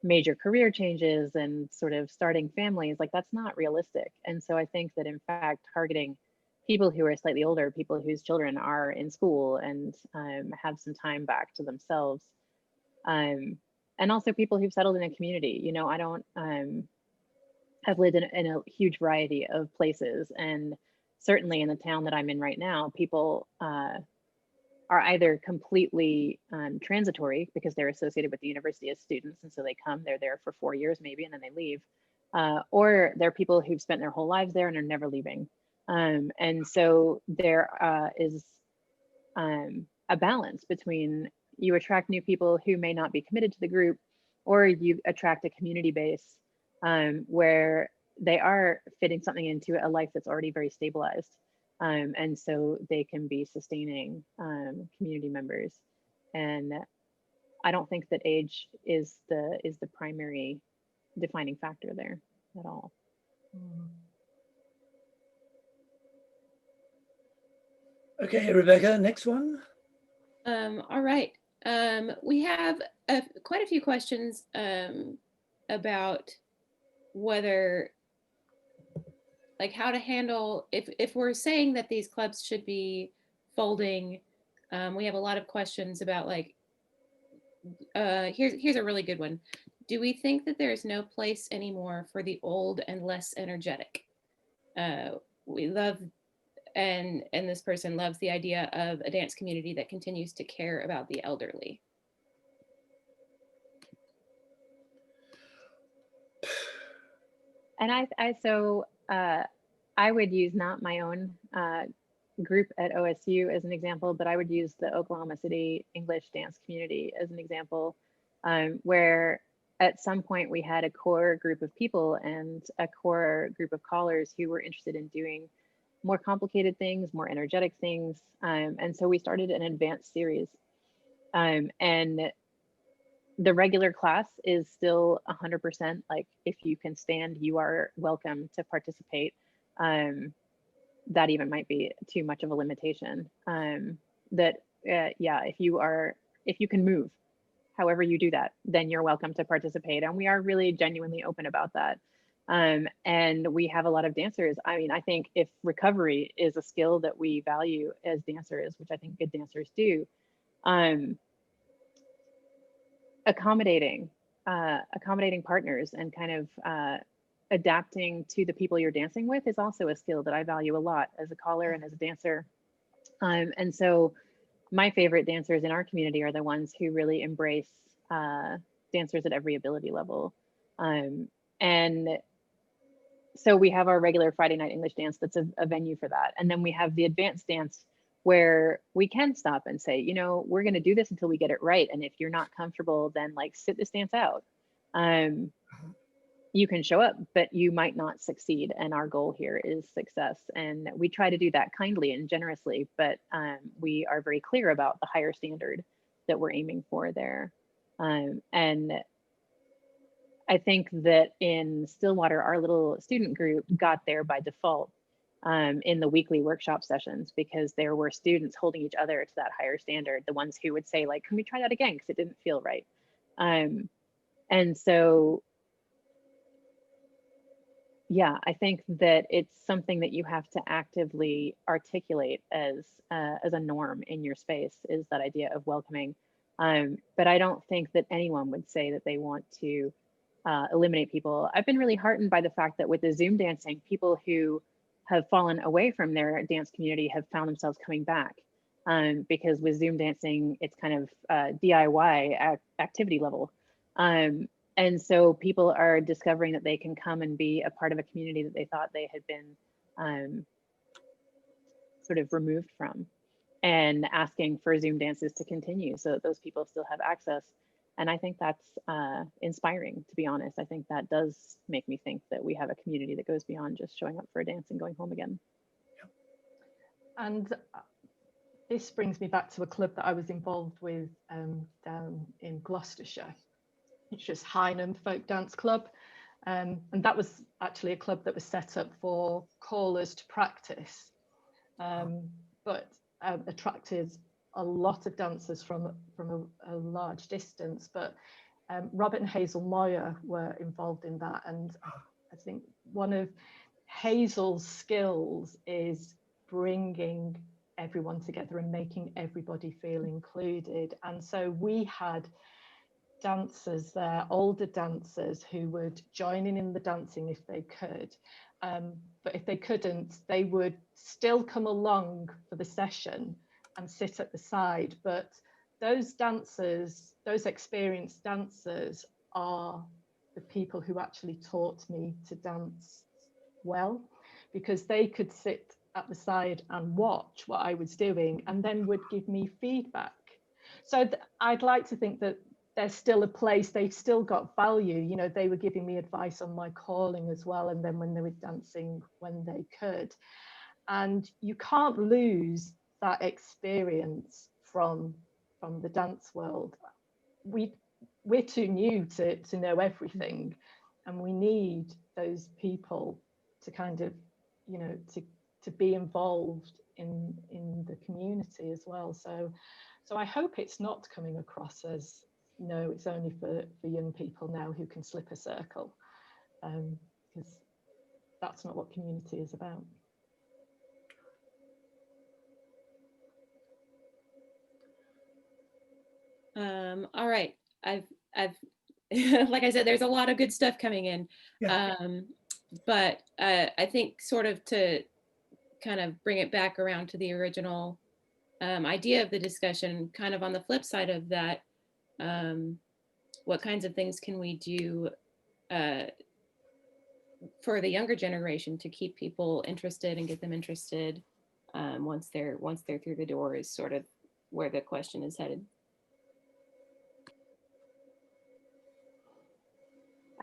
major career changes and sort of starting families, like that's not realistic. And so I think that in fact, targeting people who are slightly older, people whose children are in school and have some time back to themselves, and also people who've settled in a community. You know, I don't have lived in a huge variety of places, and certainly in the town that I'm in right now, people are either completely transitory because they're associated with the university as students, and so they come, they're there for 4 years maybe, and then they leave, or they're people who've spent their whole lives there and are never leaving. And so there is a balance between you attract new people who may not be committed to the group, or you attract a community base where they are fitting something into a life that's already very stabilized. And so they can be sustaining community members. And I don't think that age is the primary defining factor there at all. Okay, Rebecca, next one. All right. We have quite a few questions about whether, like, how to handle if we're saying that these clubs should be folding. We have a lot of questions about, like, here's a really good one. Do we think that there is no place anymore for the old and less energetic? We love, and this person loves the idea of a dance community that continues to care about the elderly. And I would use not my own group at OSU as an example, but I would use the Oklahoma City English dance community as an example, where at some point we had a core group of people and a core group of callers who were interested in doing more complicated things, more energetic things. And so we started an advanced series. And the regular class is still 100%, like, if you can stand, you are welcome to participate. That even might be too much of a limitation. Yeah, if you can move, however you do that, then you're welcome to participate. And we are really genuinely open about that. And we have a lot of dancers. I mean, I think if recovery is a skill that we value as dancers, which I think good dancers do, accommodating partners and kind of adapting to the people you're dancing with is also a skill that I value a lot as a caller and as a dancer. And so my favorite dancers in our community are the ones who really embrace dancers at every ability level. And so we have our regular Friday night English dance that's a venue for that. And then we have the advanced dance where we can stop and say, you know, we're going to do this until we get it right. And if you're not comfortable, then like sit this dance out. You can show up, but you might not succeed. And our goal here is success. And we try to do that kindly and generously, but we are very clear about the higher standard that we're aiming for there. And I think that in Stillwater, our little student group got there by default in the weekly workshop sessions, because there were students holding each other to that higher standard, the ones who would say, like, can we try that again? Because it didn't feel right. And so, yeah, I think that it's something that you have to actively articulate as a norm in your space, is that idea of welcoming. But I don't think that anyone would say that they want to eliminate people. I've been really heartened by the fact that with the Zoom dancing, people who have fallen away from their dance community have found themselves coming back. Because with Zoom dancing, it's kind of DIY activity level. And so people are discovering that they can come and be a part of a community that they thought they had been sort of removed from, and asking for Zoom dances to continue so that those people still have access. And I think that's inspiring, to be honest. I think that does make me think that we have a community that goes beyond just showing up for a dance and going home again. And this brings me back to a club that I was involved with down in Gloucestershire, which is Heinem Folk Dance Club. And that was actually a club that was set up for callers to practice, but attracted a lot of dancers from a large distance. But Robert and Hazel Moyer were involved in that. And I think one of Hazel's skills is bringing everyone together and making everybody feel included. And so we had dancers there, older dancers, who would join in the dancing if they could. But if they couldn't, they would still come along for the session and sit at the side. But those dancers, those experienced dancers, are the people who actually taught me to dance well, because they could sit at the side and watch what I was doing and then would give me feedback. So I'd like to think that there's still a place, they've still got value. You know, they were giving me advice on my calling as well, and then when they were dancing when they could. And you can't lose that experience from the dance world. We're too new to know everything, and we need those people to kind of, you know, to be involved in the community as well. So I hope it's not coming across as, no, it's only for young people now who can slip a circle, because that's not what community is about. All right, I've like I said, there's a lot of good stuff coming in. Yeah. But I think sort of to kind of bring it back around to the original idea of the discussion, kind of on the flip side of that, what kinds of things can we do for the younger generation to keep people interested and get them interested once they're through the door, is sort of where the question is headed.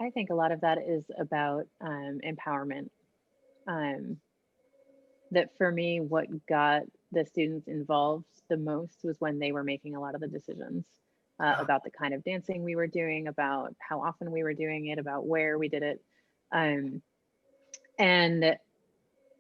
I think a lot of that is about empowerment. That for me, what got the students involved the most was when they were making a lot of the decisions about the kind of dancing we were doing, about how often we were doing it, about where we did it. And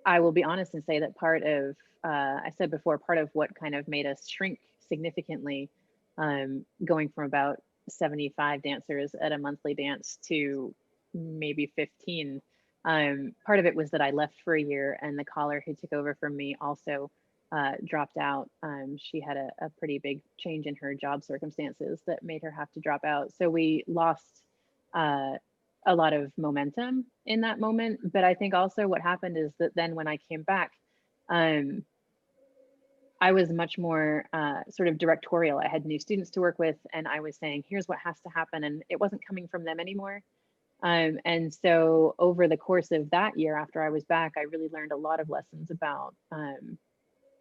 I will be honest and say that part of, I said before, part of what kind of made us shrink significantly, going from about 75 dancers at a monthly dance to maybe 15. Part of it was that I left for a year, and the caller who took over from me also dropped out. She had a pretty big change in her job circumstances that made her have to drop out. So we lost a lot of momentum in that moment. But I think also what happened is that then when I came back, I was much more sort of directorial. I had new students to work with, and I was saying, here's what has to happen. And it wasn't coming from them anymore. And so over the course of that year after I was back, I really learned a lot of lessons about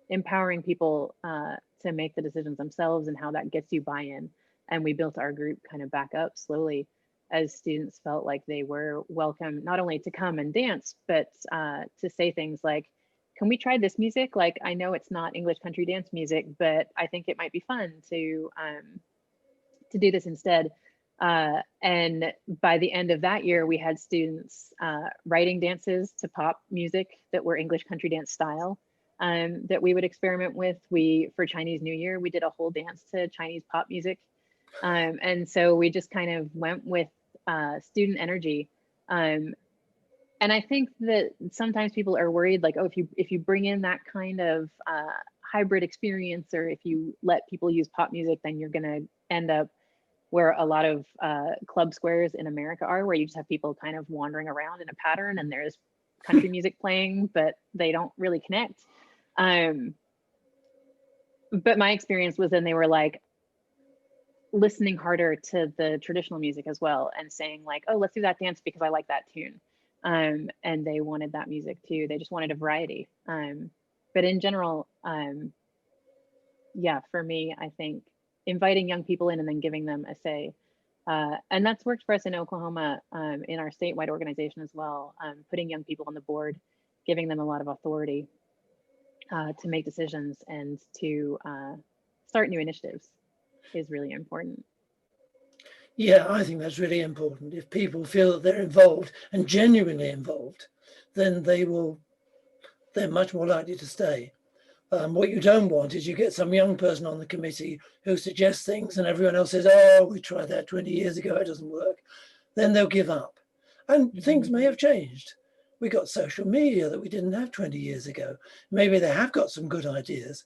empowering people to make the decisions themselves and how that gets you buy-in. And we built our group kind of back up slowly as students felt like they were welcome, not only to come and dance, but to say things like, can we try this music? Like, I know it's not English country dance music, but I think it might be fun to do this instead. And by the end of that year, we had students writing dances to pop music that were English country dance style that we would experiment with. For Chinese New Year, we did a whole dance to Chinese pop music. And so we just kind of went with student energy. And I think that sometimes people are worried, like, oh, if you bring in that kind of hybrid experience, or if you let people use pop music, then you're going to end up where a lot of club squares in America are, where you just have people kind of wandering around in a pattern, and there's country music playing, but they don't really connect. But my experience was then they were like, listening harder to the traditional music as well and saying like, oh, let's do that dance because I like that tune. And they wanted that music too. They just wanted a variety. But in general, yeah, for me, I think inviting young people in and then giving them a say. And that's worked for us in Oklahoma, in our statewide organization as well, putting young people on the board, giving them a lot of authority to make decisions and to start new initiatives is really important. Yeah, I think that's really important. If people feel that they're involved and genuinely involved, then they're much more likely to stay. What you don't want is you get some young person on the committee who suggests things and everyone else says, oh, we tried that 20 years ago, it doesn't work. Then they'll give up. And things may have changed. We got social media that we didn't have 20 years ago. Maybe they have got some good ideas,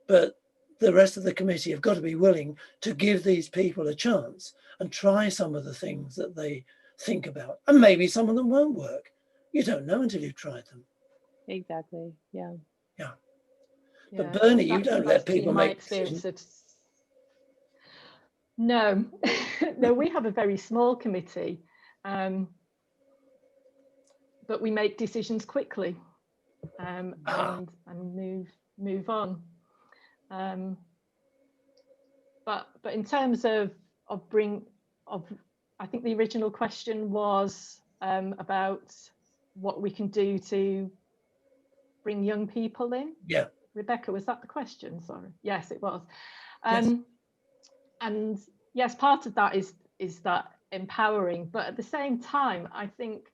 but the rest of the committee have got to be willing to give these people a chance and try some of the things that they think about. And maybe some of them won't work. You don't know until you've tried them. Exactly. Yeah. Yeah. Yeah, But Bernie, you that's don't let been people my make experience decisions. No, no, we have a very small committee, but we make decisions quickly and move on. But in terms of I think the original question was about what we can do to bring young people in. Yeah. Rebecca, was that the question? Sorry. Yes, it was. Yes. And yes, part of that is that empowering, but at the same time, I think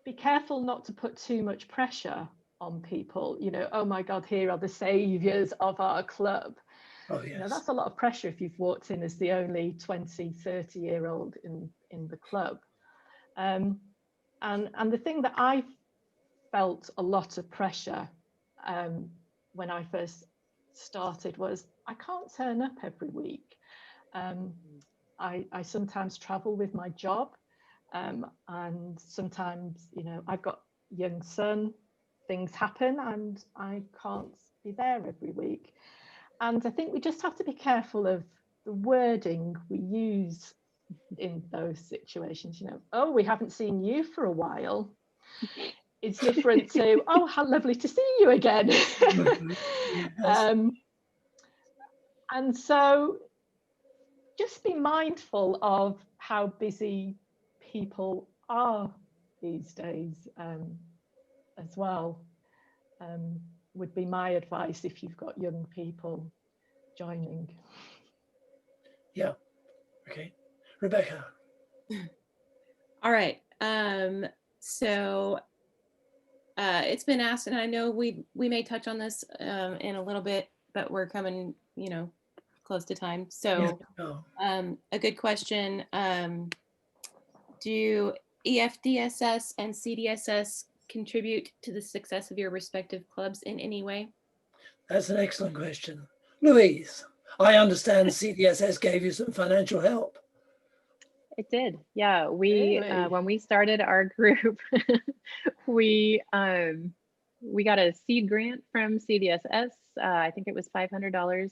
be careful not to put too much pressure on people. You know, oh my God, here are the saviors of our club. Oh, yes. You know, that's a lot of pressure if you've walked in as the only 20, 30-year-old in the club. And the thing that I felt a lot of pressure when I first started was I can't turn up every week. I sometimes travel with my job, and sometimes, you know, I've got a young son, things happen and I can't be there every week. And I think we just have to be careful of the wording we use in those situations. You know, oh, we haven't seen you for a while. It's different to, oh, how lovely to see you again. Yes. And so just be mindful of how busy people are these days as well. Would be my advice if you've got young people joining. Yeah. Okay. Rebecca. All right. So it's been asked, and I know we may touch on this in a little bit, but we're coming, you know, close to time. So a good question. Do EFDSS and CDSS contribute to the success of your respective clubs in any way? That's an excellent question. Louise, I understand CDSS gave you some financial help. It did. Yeah. We Really? when we started our group, we got a seed grant from CDSS. I think it was $500.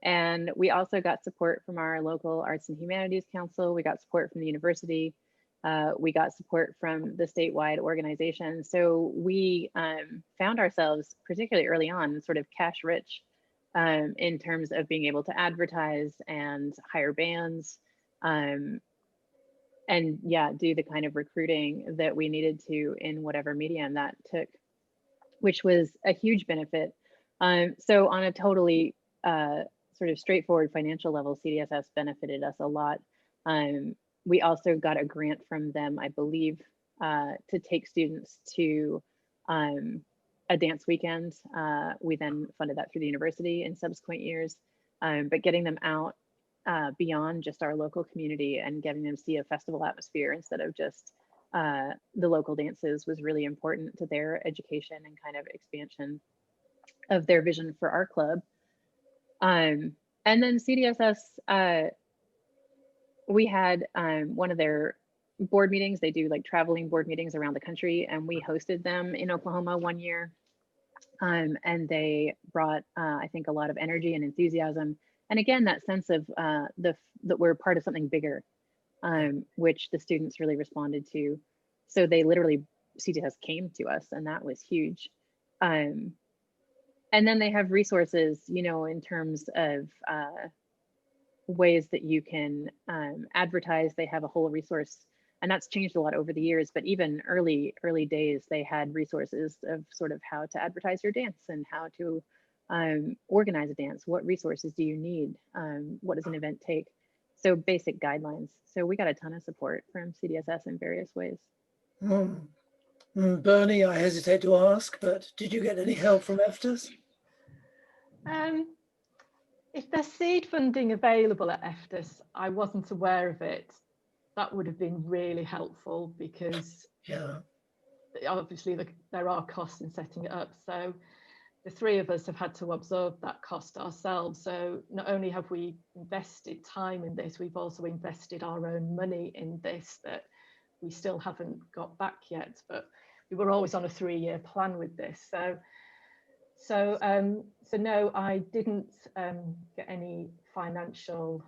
And we also got support from our local Arts and Humanities Council. We got support from the university. We got support from the statewide organization. So we found ourselves, particularly early on, sort of cash rich in terms of being able to advertise and hire bands. And yeah, do the kind of recruiting that we needed to in whatever medium that took, which was a huge benefit. So on a totally sort of straightforward financial level, CDSS benefited us a lot. We also got a grant from them, I believe, to take students to a dance weekend. We then funded that through the university in subsequent years, but getting them out beyond just our local community and getting them to see a festival atmosphere instead of just the local dances was really important to their education and kind of expansion of their vision for our club. And then CDSS, we had one of their board meetings. They do like traveling board meetings around the country, and we hosted them in Oklahoma one year. And they brought, I think, a lot of energy and enthusiasm And again, that sense of that we're part of something bigger, which the students really responded to. So they literally, CTS came to us, and that was huge. And then they have resources, you know, in terms of ways that you can advertise. They have a whole resource, and that's changed a lot over the years, but even early days, they had resources of sort of how to advertise your dance and how to organize a dance. What resources do you need? What does an event take? So basic guidelines. So we got a ton of support from CDSS in various ways. Bernie, I hesitate to ask, but did you get any help from EFTAS? If there's seed funding available at EFTAS, I wasn't aware of it. That would have been really helpful, because obviously there are costs in setting it up. So the three of us have had to absorb that cost ourselves. So not only have we invested time in this, we've also invested our own money in this that we still haven't got back yet. But we were always on a 3-year plan with this. So no, I didn't get any financial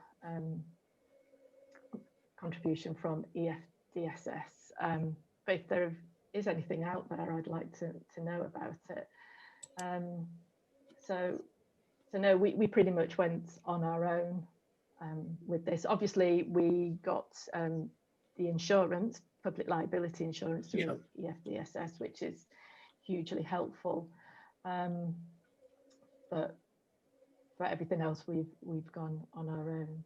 contribution from EFDSS. But if there is anything out there, I'd like to know about it. So no, we pretty much went on our own with this. Obviously, we got the insurance, public liability insurance through EFDSS, which is hugely helpful. But for everything else, we've gone on our own.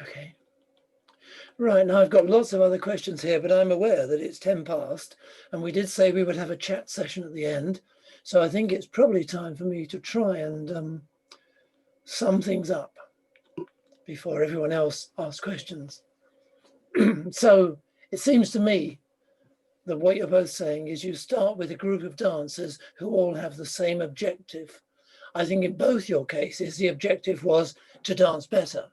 Okay. Right, now I've got lots of other questions here, but I'm aware that it's 10 past, and we did say we would have a chat session at the end. So I think it's probably time for me to try and sum things up before everyone else asks questions. So it seems to me that what you're both saying is you start with a group of dancers who all have the same objective. I think in both your cases, the objective was to dance better,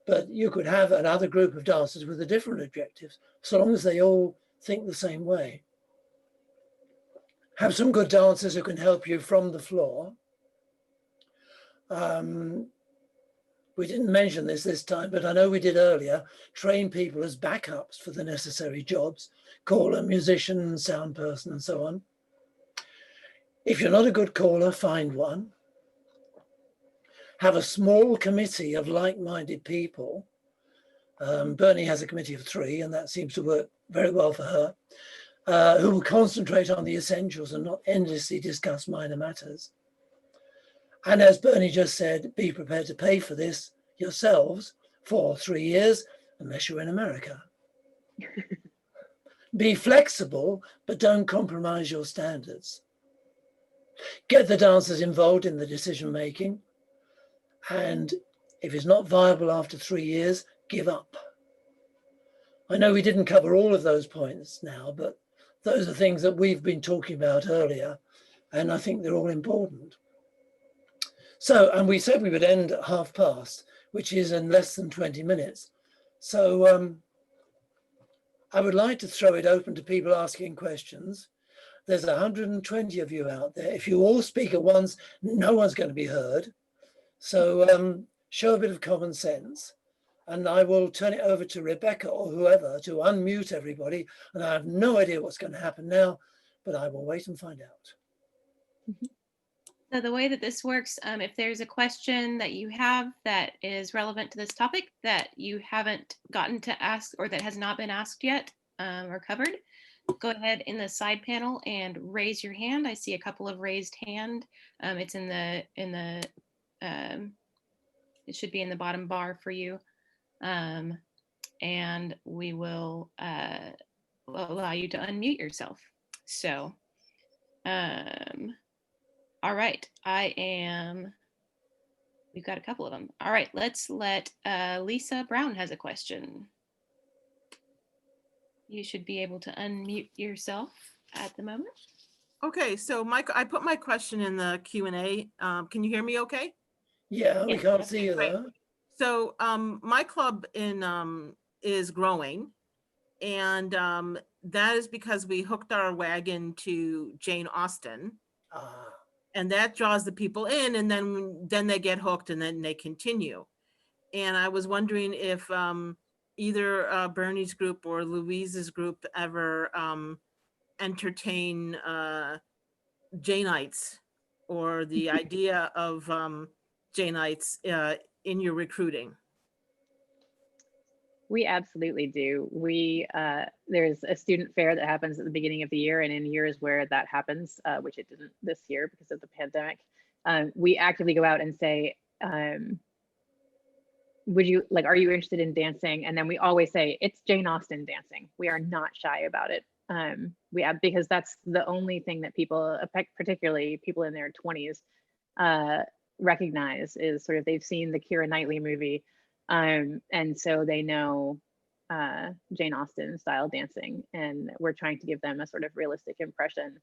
but you could have another group of dancers with a different objective, so long as they all think the same way. Have some good dancers who can help you from the floor. We didn't mention this time, but I know we did earlier, train people as backups for the necessary jobs, caller, musician, sound person, and so on. If you're not a good caller, find one. Have a small committee of like-minded people. Bernie has a committee of 3, and that seems to work very well for her, who will concentrate on the essentials and not endlessly discuss minor matters. And as Bernie just said, be prepared to pay for this yourselves for 3 years, unless you're in America. Be flexible, but don't compromise your standards. Get the dancers involved in the decision-making. And if it's not viable after 3 years, give up. I know we didn't cover all of those points now, but those are things that we've been talking about earlier, and I think they're all important. So, and we said we would end at past, which is in less than 20 minutes. So I would like to throw it open to people asking questions. There's 120 of you out there. If you all speak at once, no one's going to be heard. So show a bit of common sense, and I will turn it over to Rebecca or whoever to unmute everybody. And I have no idea what's going to happen now, but I will wait and find out. So the way that this works, if there's a question that you have that is relevant to this topic that you haven't gotten to ask or that has not been asked yet or covered, go ahead in the side panel and raise your hand. I see a couple of raised hand. It's in the it should be in the bottom bar for you, and we will allow you to unmute yourself. So. All right, we've got a couple of them. All right, let's let Lisa Brown has a question. You should be able to unmute yourself at the moment. Okay, so I put my question in the Q&A. Can you hear me okay? Yeah, we can't see you though. So my club is growing, and that is because we hooked our wagon to Jane Austen. and that draws the people in, and then they get hooked, and then they continue. And I was wondering if either Bernie's group or Louise's group ever entertain Janites or the idea of Janites in your recruiting. We absolutely do. There's a student fair that happens at the beginning of the year, and in years where that happens, which it didn't this year because of the pandemic, we actively go out and say, are you interested in dancing? And then we always say, it's Jane Austen dancing. We are not shy about it. Because that's the only thing that people, particularly people in their 20s, recognize is sort of they've seen the Keira Knightley movie. And so they know Jane Austen style dancing, and we're trying to give them a sort of realistic impression,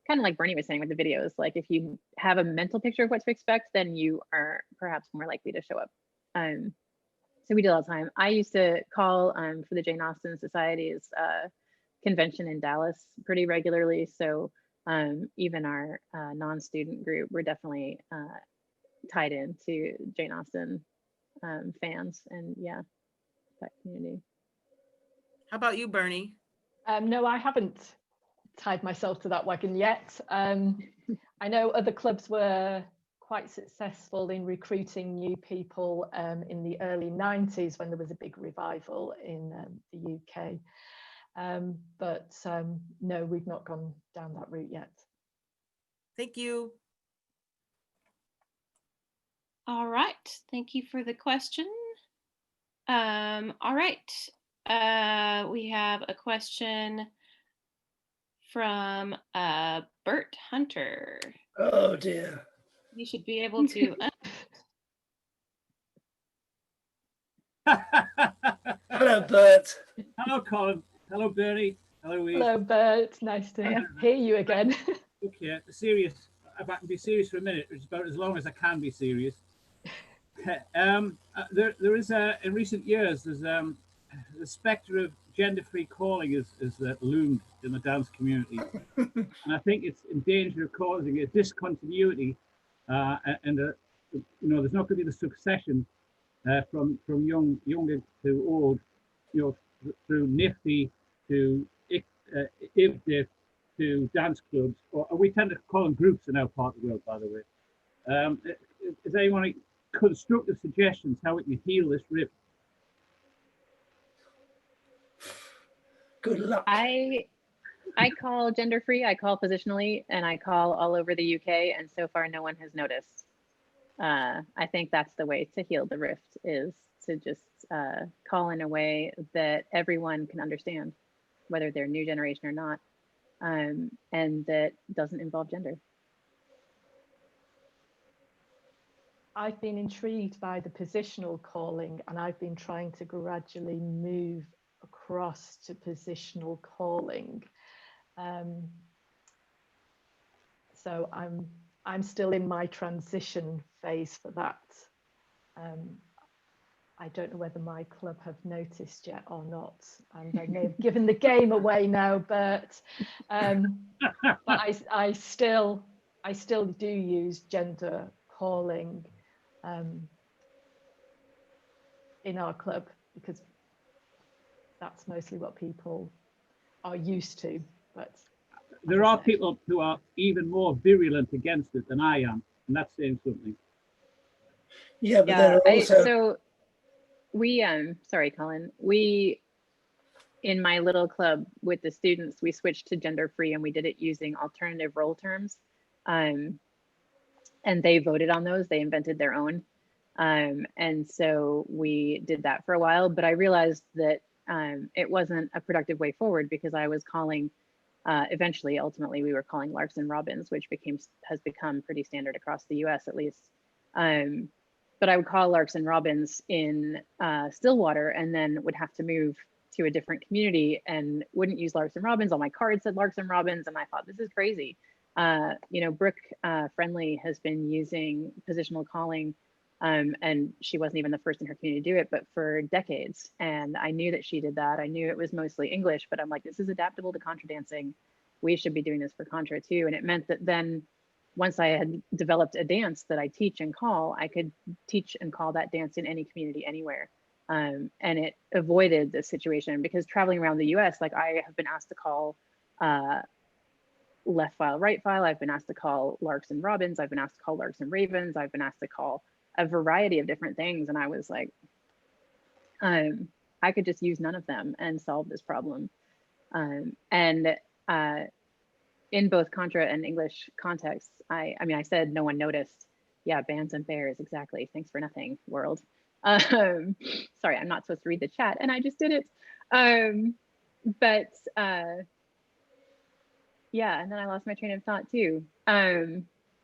kind of like Bernie was saying with the videos. Like if you have a mental picture of what to expect, then you are perhaps more likely to show up. So we do all the time. I used to call for the Jane Austen Society's convention in Dallas pretty regularly. So even our non-student group, we're definitely tied into Jane Austen fans, and yeah, that community. How about you, Bernie? No, I haven't tied myself to that wagon yet. I know other clubs were quite successful in recruiting new people in the early 90s when there was a big revival in the UK. But no, we've not gone down that route yet. Thank you. All right, thank you for the question. All right, we have a question from Bert Hunter. Oh dear. You should be able to. Hello, Bert. Hello, Colin. Hello, Bernie. Hello, Louise. Hello, Bert. Nice to hear you again. Okay, serious. If I can be serious for a minute, it's about as long as I can be serious. There is in recent years, there's the spectre of gender-free calling is loomed in the dance community, and I think it's in danger of causing a discontinuity, and there's not going to be the succession from younger to old, through NIFTY to IBDIF to dance clubs, or we tend to call them groups in our part of the world, by the way. Is anyone any constructive suggestions how we can heal this rift? Good luck. I call gender free, I call positionally, and I call all over the UK, and so far no one has noticed. I think that's the way to heal the rift, is to just call in a way that everyone can understand, whether they're new generation or not, and that doesn't involve gender. I've been intrigued by the positional calling, and I've been trying to gradually move across to positional calling. So I'm still in my transition phase for that. I don't know whether my club have noticed yet or not, and I may have given the game away now, but I still do use gender calling in our club, because that's mostly what people are used to. But there are people who are even more virulent against it than I am, and that's saying something. Yeah, but there are also. So we sorry, Colin. We, in my little club with the students, we switched to gender free, and we did it using alternative role terms. And they voted on those. They invented their own. And so we did that for a while, but I realized that it wasn't a productive way forward, because I was calling, ultimately we were calling Larks and Robins, which has become pretty standard across the US at least. But I would call Larks and Robins in Stillwater, and then would have to move to a different community and wouldn't use Larks and Robins. All my cards said Larks and Robins, and I thought, this is crazy. Brooke Friendly has been using positional calling, and she wasn't even the first in her community to do it, but for decades. And I knew that she did that. I knew it was mostly English, but I'm like, this is adaptable to contra dancing. We should be doing this for contra too. And it meant that then once I had developed a dance that I teach and call, I could teach and call that dance in any community anywhere. And it avoided the situation, because traveling around the US, like I have been asked to call left file, right file. I've been asked to call larks and robins. I've been asked to call larks and ravens. I've been asked to call a variety of different things. And I was like, I could just use none of them and solve this problem. In both Contra and English contexts, I mean, I said no one noticed. Yeah, bands and bears, exactly. Thanks for nothing, world. Sorry, I'm not supposed to read the chat, and I just did it. Yeah, and then I lost my train of thought too.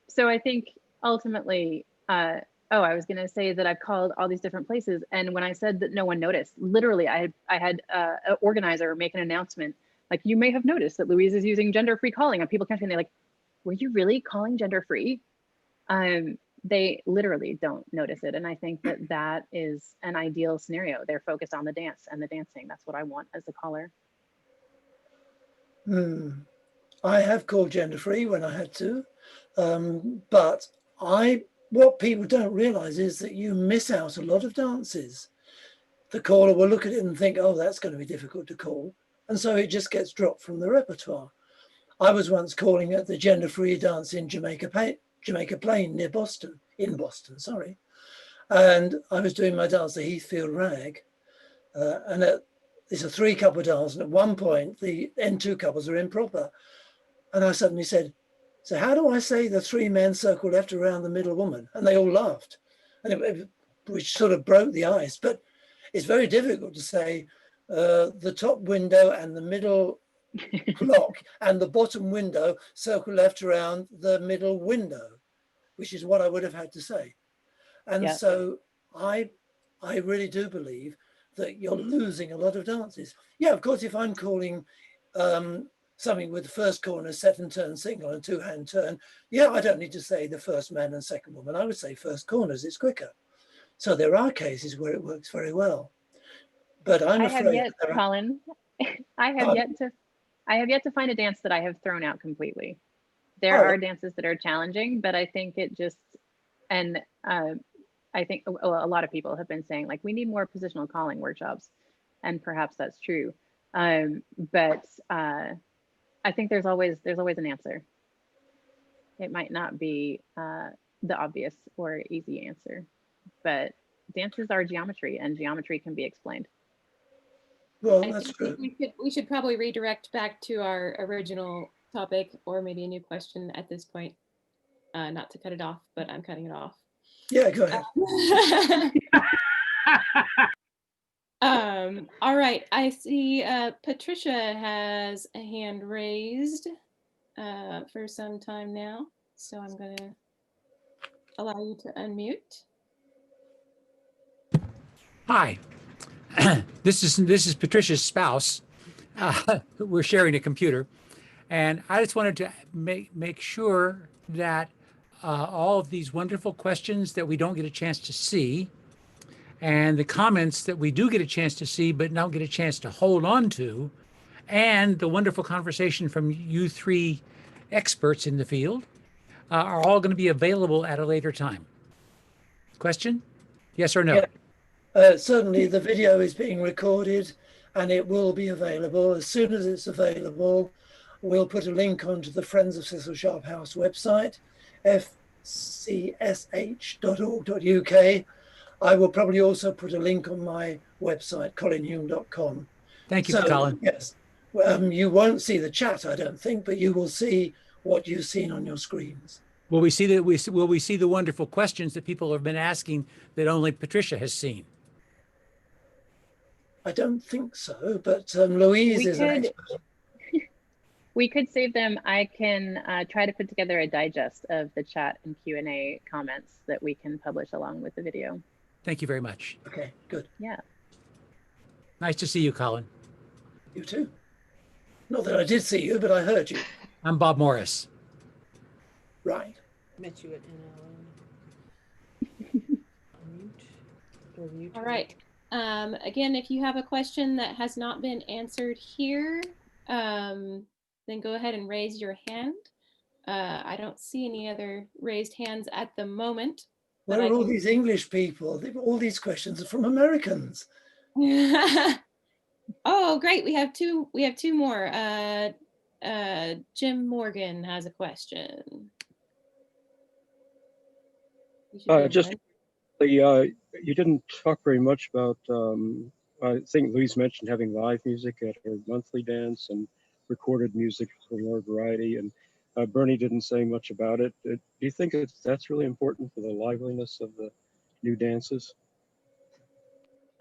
So I think ultimately, I was gonna say that I've called all these different places, and when I said that no one noticed, literally I had an organizer make an announcement, like, you may have noticed that Louise is using gender-free calling, and people come to me and they're like, were you really calling gender-free? They literally don't notice it. And I think that that is an ideal scenario. They're focused on the dance and the dancing. That's what I want as a caller. I have called gender-free when I had to, but what people don't realize is that you miss out a lot of dances. The caller will look at it and think, oh, that's going to be difficult to call. And so it just gets dropped from the repertoire. I was once calling at the gender-free dance in Jamaica Plain near Boston, in Boston, sorry. And I was doing my dance, the Heathfield Rag. It's a 3-couple dance. And at one point, the end 2 couples are improper. And I suddenly said, so how do I say the 3 men circle left around the middle woman? And they all laughed, and which sort of broke the ice. But it's very difficult to say the top window and the middle clock and the bottom window circle left around the middle window, which is what I would have had to say. And so I really do believe that you're losing a lot of dances. Yeah, of course, if I'm calling something with the first corner, set and turn single and 2-hand turn, yeah, I don't need to say the first man and second woman. I would say first corners, it's quicker. So there are cases where it works very well. But I'm afraid Colin, I have yet to find a dance that I have thrown out completely. There are dances that are challenging, but I think it just, and I think a lot of people have been saying, like, we need more positional calling workshops, and perhaps that's true. But I think there's always an answer. It might not be the obvious or easy answer, but dances are geometry, and geometry can be explained. Well, that's true. We should probably redirect back to our original topic, or maybe a new question at this point. Not to cut it off, but I'm cutting it off. Yeah, go ahead. All right, I see Patricia has a hand raised for some time now, so I'm going to allow you to unmute. Hi, this is Patricia's spouse. We're sharing a computer, and I just wanted to make sure that all of these wonderful questions that we don't get a chance to see, and the comments that we do get a chance to see but don't get a chance to hold on to, and the wonderful conversation from you 3 experts in the field are all going to be available at a later time. Question? Yes or no? Yeah. Certainly the video is being recorded and it will be available. As soon as it's available, we'll put a link onto the Friends of Cecil Sharp House website, fcsh.org.uk. I will probably also put a link on my website, colinhume.com. Thank you, Colin. Yes, you won't see the chat, I don't think, but you will see what you've seen on your screens. Will we see the wonderful questions that people have been asking that only Patricia has seen? I don't think so, but Louise is an expert. We could save them. I can try to put together a digest of the chat and Q&A comments that we can publish along with the video. Thank you very much. Okay, good. Yeah. Nice to see you, Colin. You too. Not that I did see you, but I heard you. I'm Bob Morris. Right. Met you at NL. All right. Again, if you have a question that has not been answered here, then go ahead and raise your hand. I don't see any other raised hands at the moment. Where are all these English people? All these questions are from Americans. Oh, great. We have two more. Jim Morgan has a question. Just you didn't talk very much about, I think Louise mentioned having live music at her monthly dance and recorded music for more variety, and Bernie didn't say much about it. Do you think that's really important for the liveliness of the new dances?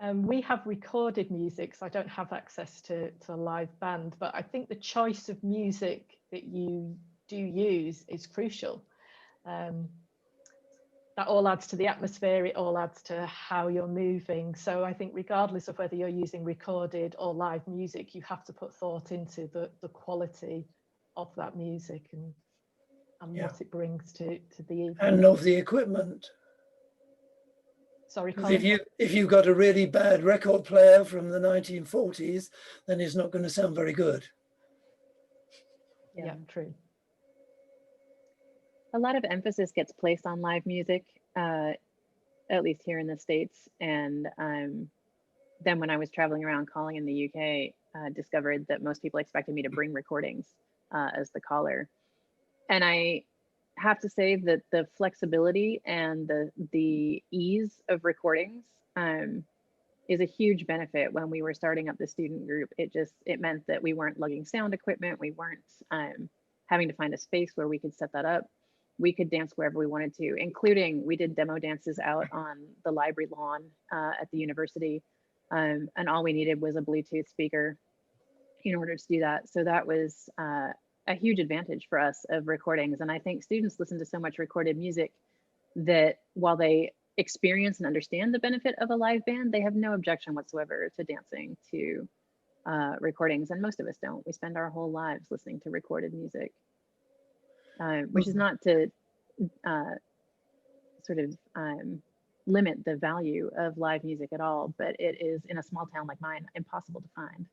We have recorded music, so I don't have access to a live band, but I think the choice of music that you do use is crucial. That all adds to the atmosphere, it all adds to how you're moving. So I think regardless of whether you're using recorded or live music, you have to put thought into the quality of that music and what it brings to the evening. And of the equipment. Sorry, Colin. If you've got a really bad record player from the 1940s, then it's not going to sound very good. Yeah, true. A lot of emphasis gets placed on live music, at least here in the States. And then when I was traveling around calling in the UK, discovered that most people expected me to bring recordings as the caller. And I have to say that the flexibility and the ease of recordings is a huge benefit. When we were starting up the student group, it meant that we weren't lugging sound equipment. We weren't having to find a space where we could set that up. We could dance wherever we wanted to, including we did demo dances out on the library lawn at the university. And all we needed was a Bluetooth speaker in order to do that. So that was a huge advantage for us of recordings. And I think students listen to so much recorded music that while they experience and understand the benefit of a live band, they have no objection whatsoever to dancing to recordings. And most of us don't. We spend our whole lives listening to recorded music, which is not to sort of limit the value of live music at all, but it is, in a small town like mine, impossible to find.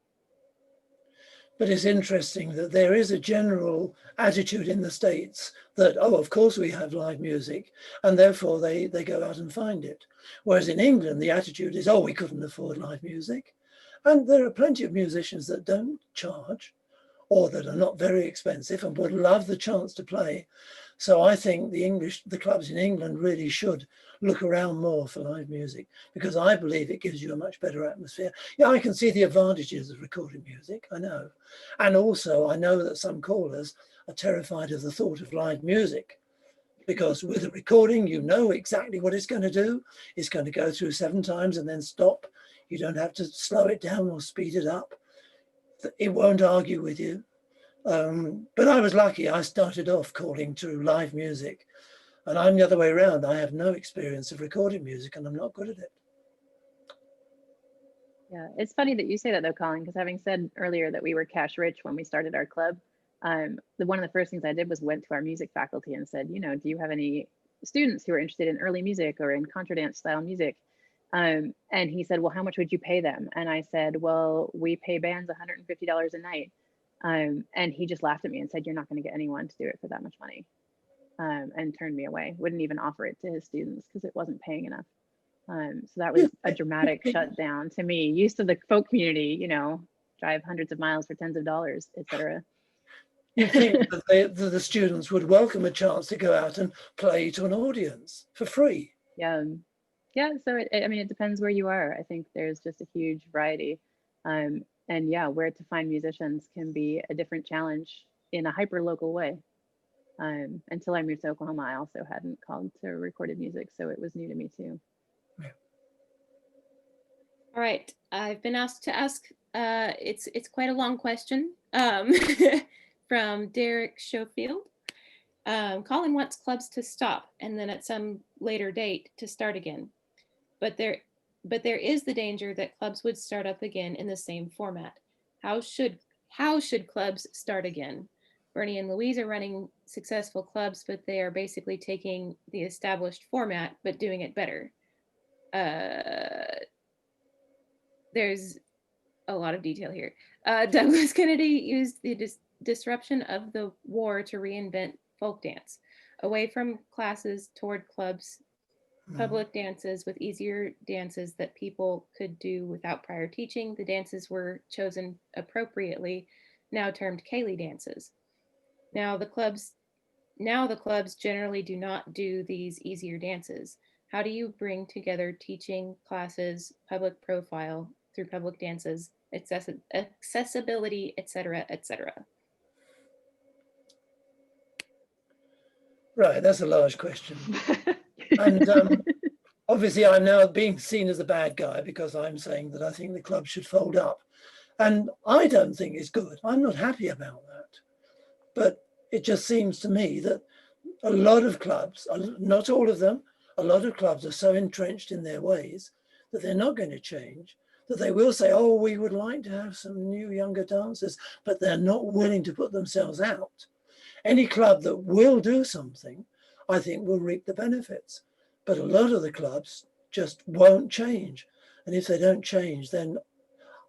But it's interesting that there is a general attitude in the States that, oh, of course we have live music, and therefore they go out and find it. Whereas in England, the attitude is, oh, we couldn't afford live music. And there are plenty of musicians that don't charge or that are not very expensive and would love the chance to play. So I think the clubs in England really should look around more for live music, because I believe it gives you a much better atmosphere. Yeah, I can see the advantages of recorded music, I know. And also I know that some callers are terrified of the thought of live music, because with a recording, you know exactly what it's going to do. It's going to go through 7 times and then stop. You don't have to slow it down or speed it up. It won't argue with you. But I was lucky. I started off calling to live music, and I'm the other way around. I have no experience of recorded music and I'm not good at it. Yeah, it's funny that you say that though, Colin, because having said earlier that we were cash rich when we started our club, one of the first things I did was went to our music faculty and said, you know, do you have any students who are interested in early music or in contradance style music? And he said, well, how much would you pay them? And I said, well, we pay bands $150 a night. And he just laughed at me and said, you're not going to get anyone to do it for that much money, and turned me away, wouldn't even offer it to his students because it wasn't paying enough. So that was a dramatic shutdown to me. Used to the folk community, you know, drive hundreds of miles for tens of dollars, etc. You think that the students would welcome a chance to go out and play to an audience for free? Yeah, yeah. So I mean, it depends where you are. I think there's just a huge variety. And yeah, where to find musicians can be a different challenge in a hyper local way. Until I moved to Oklahoma, I also hadn't called to recorded music, so it was new to me too. Yeah. All right, I've been asked to ask. It's quite a long question from Derek Schofield. Colin wants clubs to stop and then at some later date to start again, but there is the danger that clubs would start up again in the same format. How should clubs start again? Bernie and Louise are running successful clubs, but they are basically taking the established format, but doing it better. There's a lot of detail here. Douglas Kennedy used the disruption of the war to reinvent folk dance, away from classes toward clubs, public dances with easier dances that people could do without prior teaching. The dances were chosen appropriately, now termed Ceilidh dances. Now the clubs generally do not do these easier dances. How do you bring together teaching, classes, public profile through public dances, accessibility, etc., etc.? Right, that's a large question. And obviously I'm now being seen as a bad guy because I'm saying that I think the club should fold up. And I don't think it's good. I'm not happy about that. But it just seems to me that a lot of clubs, not all of them, a lot of clubs are so entrenched in their ways that they're not going to change, that they will say, oh, we would like to have some new younger dancers, but they're not willing to put themselves out. Any club that will do something, I think, will reap the benefits. But a lot of the clubs just won't change. And if they don't change, then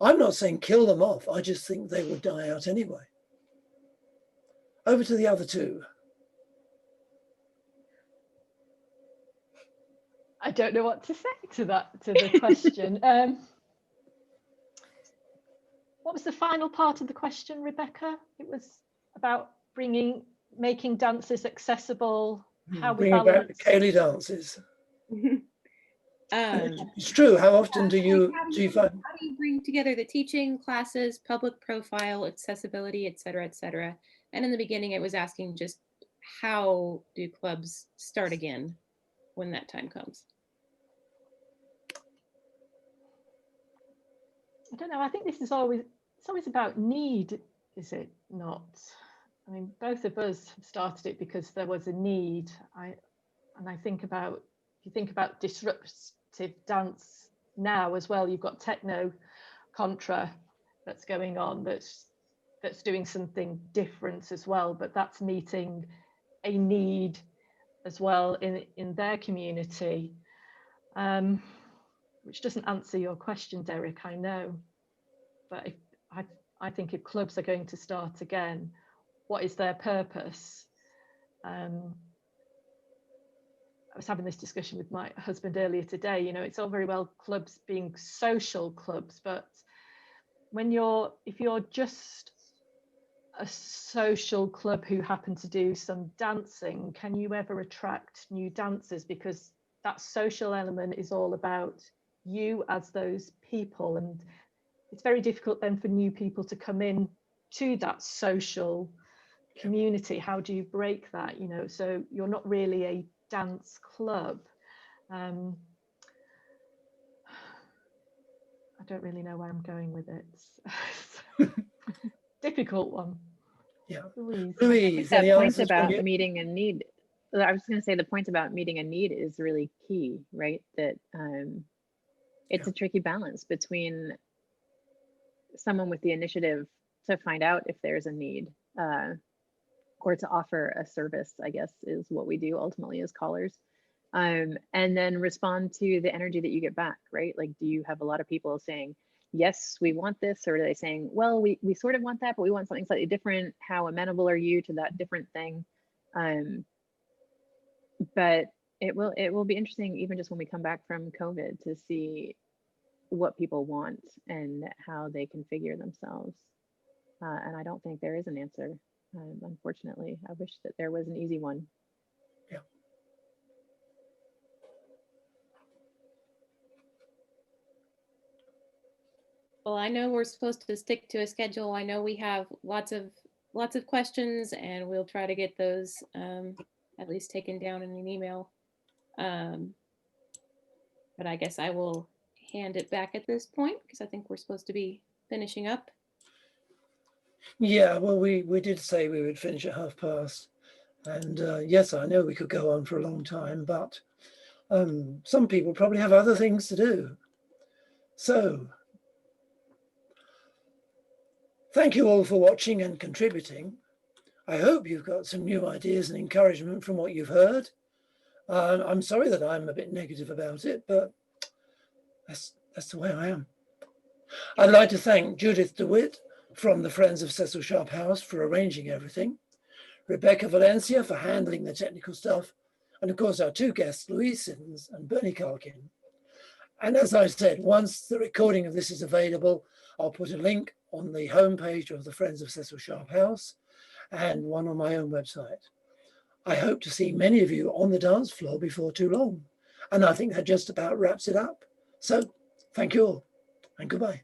I'm not saying kill them off. I just think they will die out anyway. Over to the other two. I don't know what to say to that, to the question. What was the final part of the question, Rebecca? It was about making dances accessible, how we Bringing back the balance. Ceilidh dances. It's true. How often do you find? How do you bring together the teaching, classes, public profile, accessibility, et cetera, et cetera? And in the beginning, it was asking just how do clubs start again when that time comes? I don't know. I think this is always about need, is it not? I mean, both of us have started it because there was a need. I think about, if you think about disruptive dance now as well, you've got techno contra that's going on, that's doing something different as well, but that's meeting a need as well in their community, which doesn't answer your question, Derek, I know, but I think if clubs are going to start again, what is their purpose? I was having this discussion with my husband earlier today. You know, it's all very well clubs being social clubs, but if you're just a social club who happen to do some dancing, can you ever attract new dancers? Because that social element is all about you as those people, and it's very difficult then for new people to come in to that social community. How do you break that? You know, so you're not really a dance club. I don't really know where I'm going with it. Difficult one. Yeah, Louise, that point about meeting a need. I was going to say the point about meeting a need is really key, right? That it's a tricky balance between someone with the initiative to find out if there's a need, or to offer a service, I guess, is what we do ultimately as callers. And then respond to the energy that you get back, right? Like, do you have a lot of people saying, yes, we want this, or are they saying, well, we sort of want that, but we want something slightly different? How amenable are you to that different thing? But it will be interesting, even just when we come back from COVID, to see what people want and how they configure themselves. And I don't think there is an answer, unfortunately. I wish that there was an easy one. Yeah. Well, I know we're supposed to stick to a schedule. I know we have lots of questions, and we'll try to get those at least taken down in an email. But I guess I will hand it back at this point because I think we're supposed to be finishing up. Yeah, well, we did say we would finish at past. And yes, I know we could go on for a long time, but some people probably have other things to do. So thank you all for watching and contributing. I hope you've got some new ideas and encouragement from what you've heard. I'm sorry that I'm a bit negative about it, but that's the way I am. I'd like to thank Judith DeWitt from the Friends of Cecil Sharp House for arranging everything. Rebecca Valencia for handling the technical stuff, and of course our two guests, Louise Siddons and Bernie Culkin. And as I said, once the recording of this is available, I'll put a link on the homepage of the Friends of Cecil Sharp House and one on my own website. I hope to see many of you on the dance floor before too long. And I think that just about wraps it up. So thank you all and goodbye.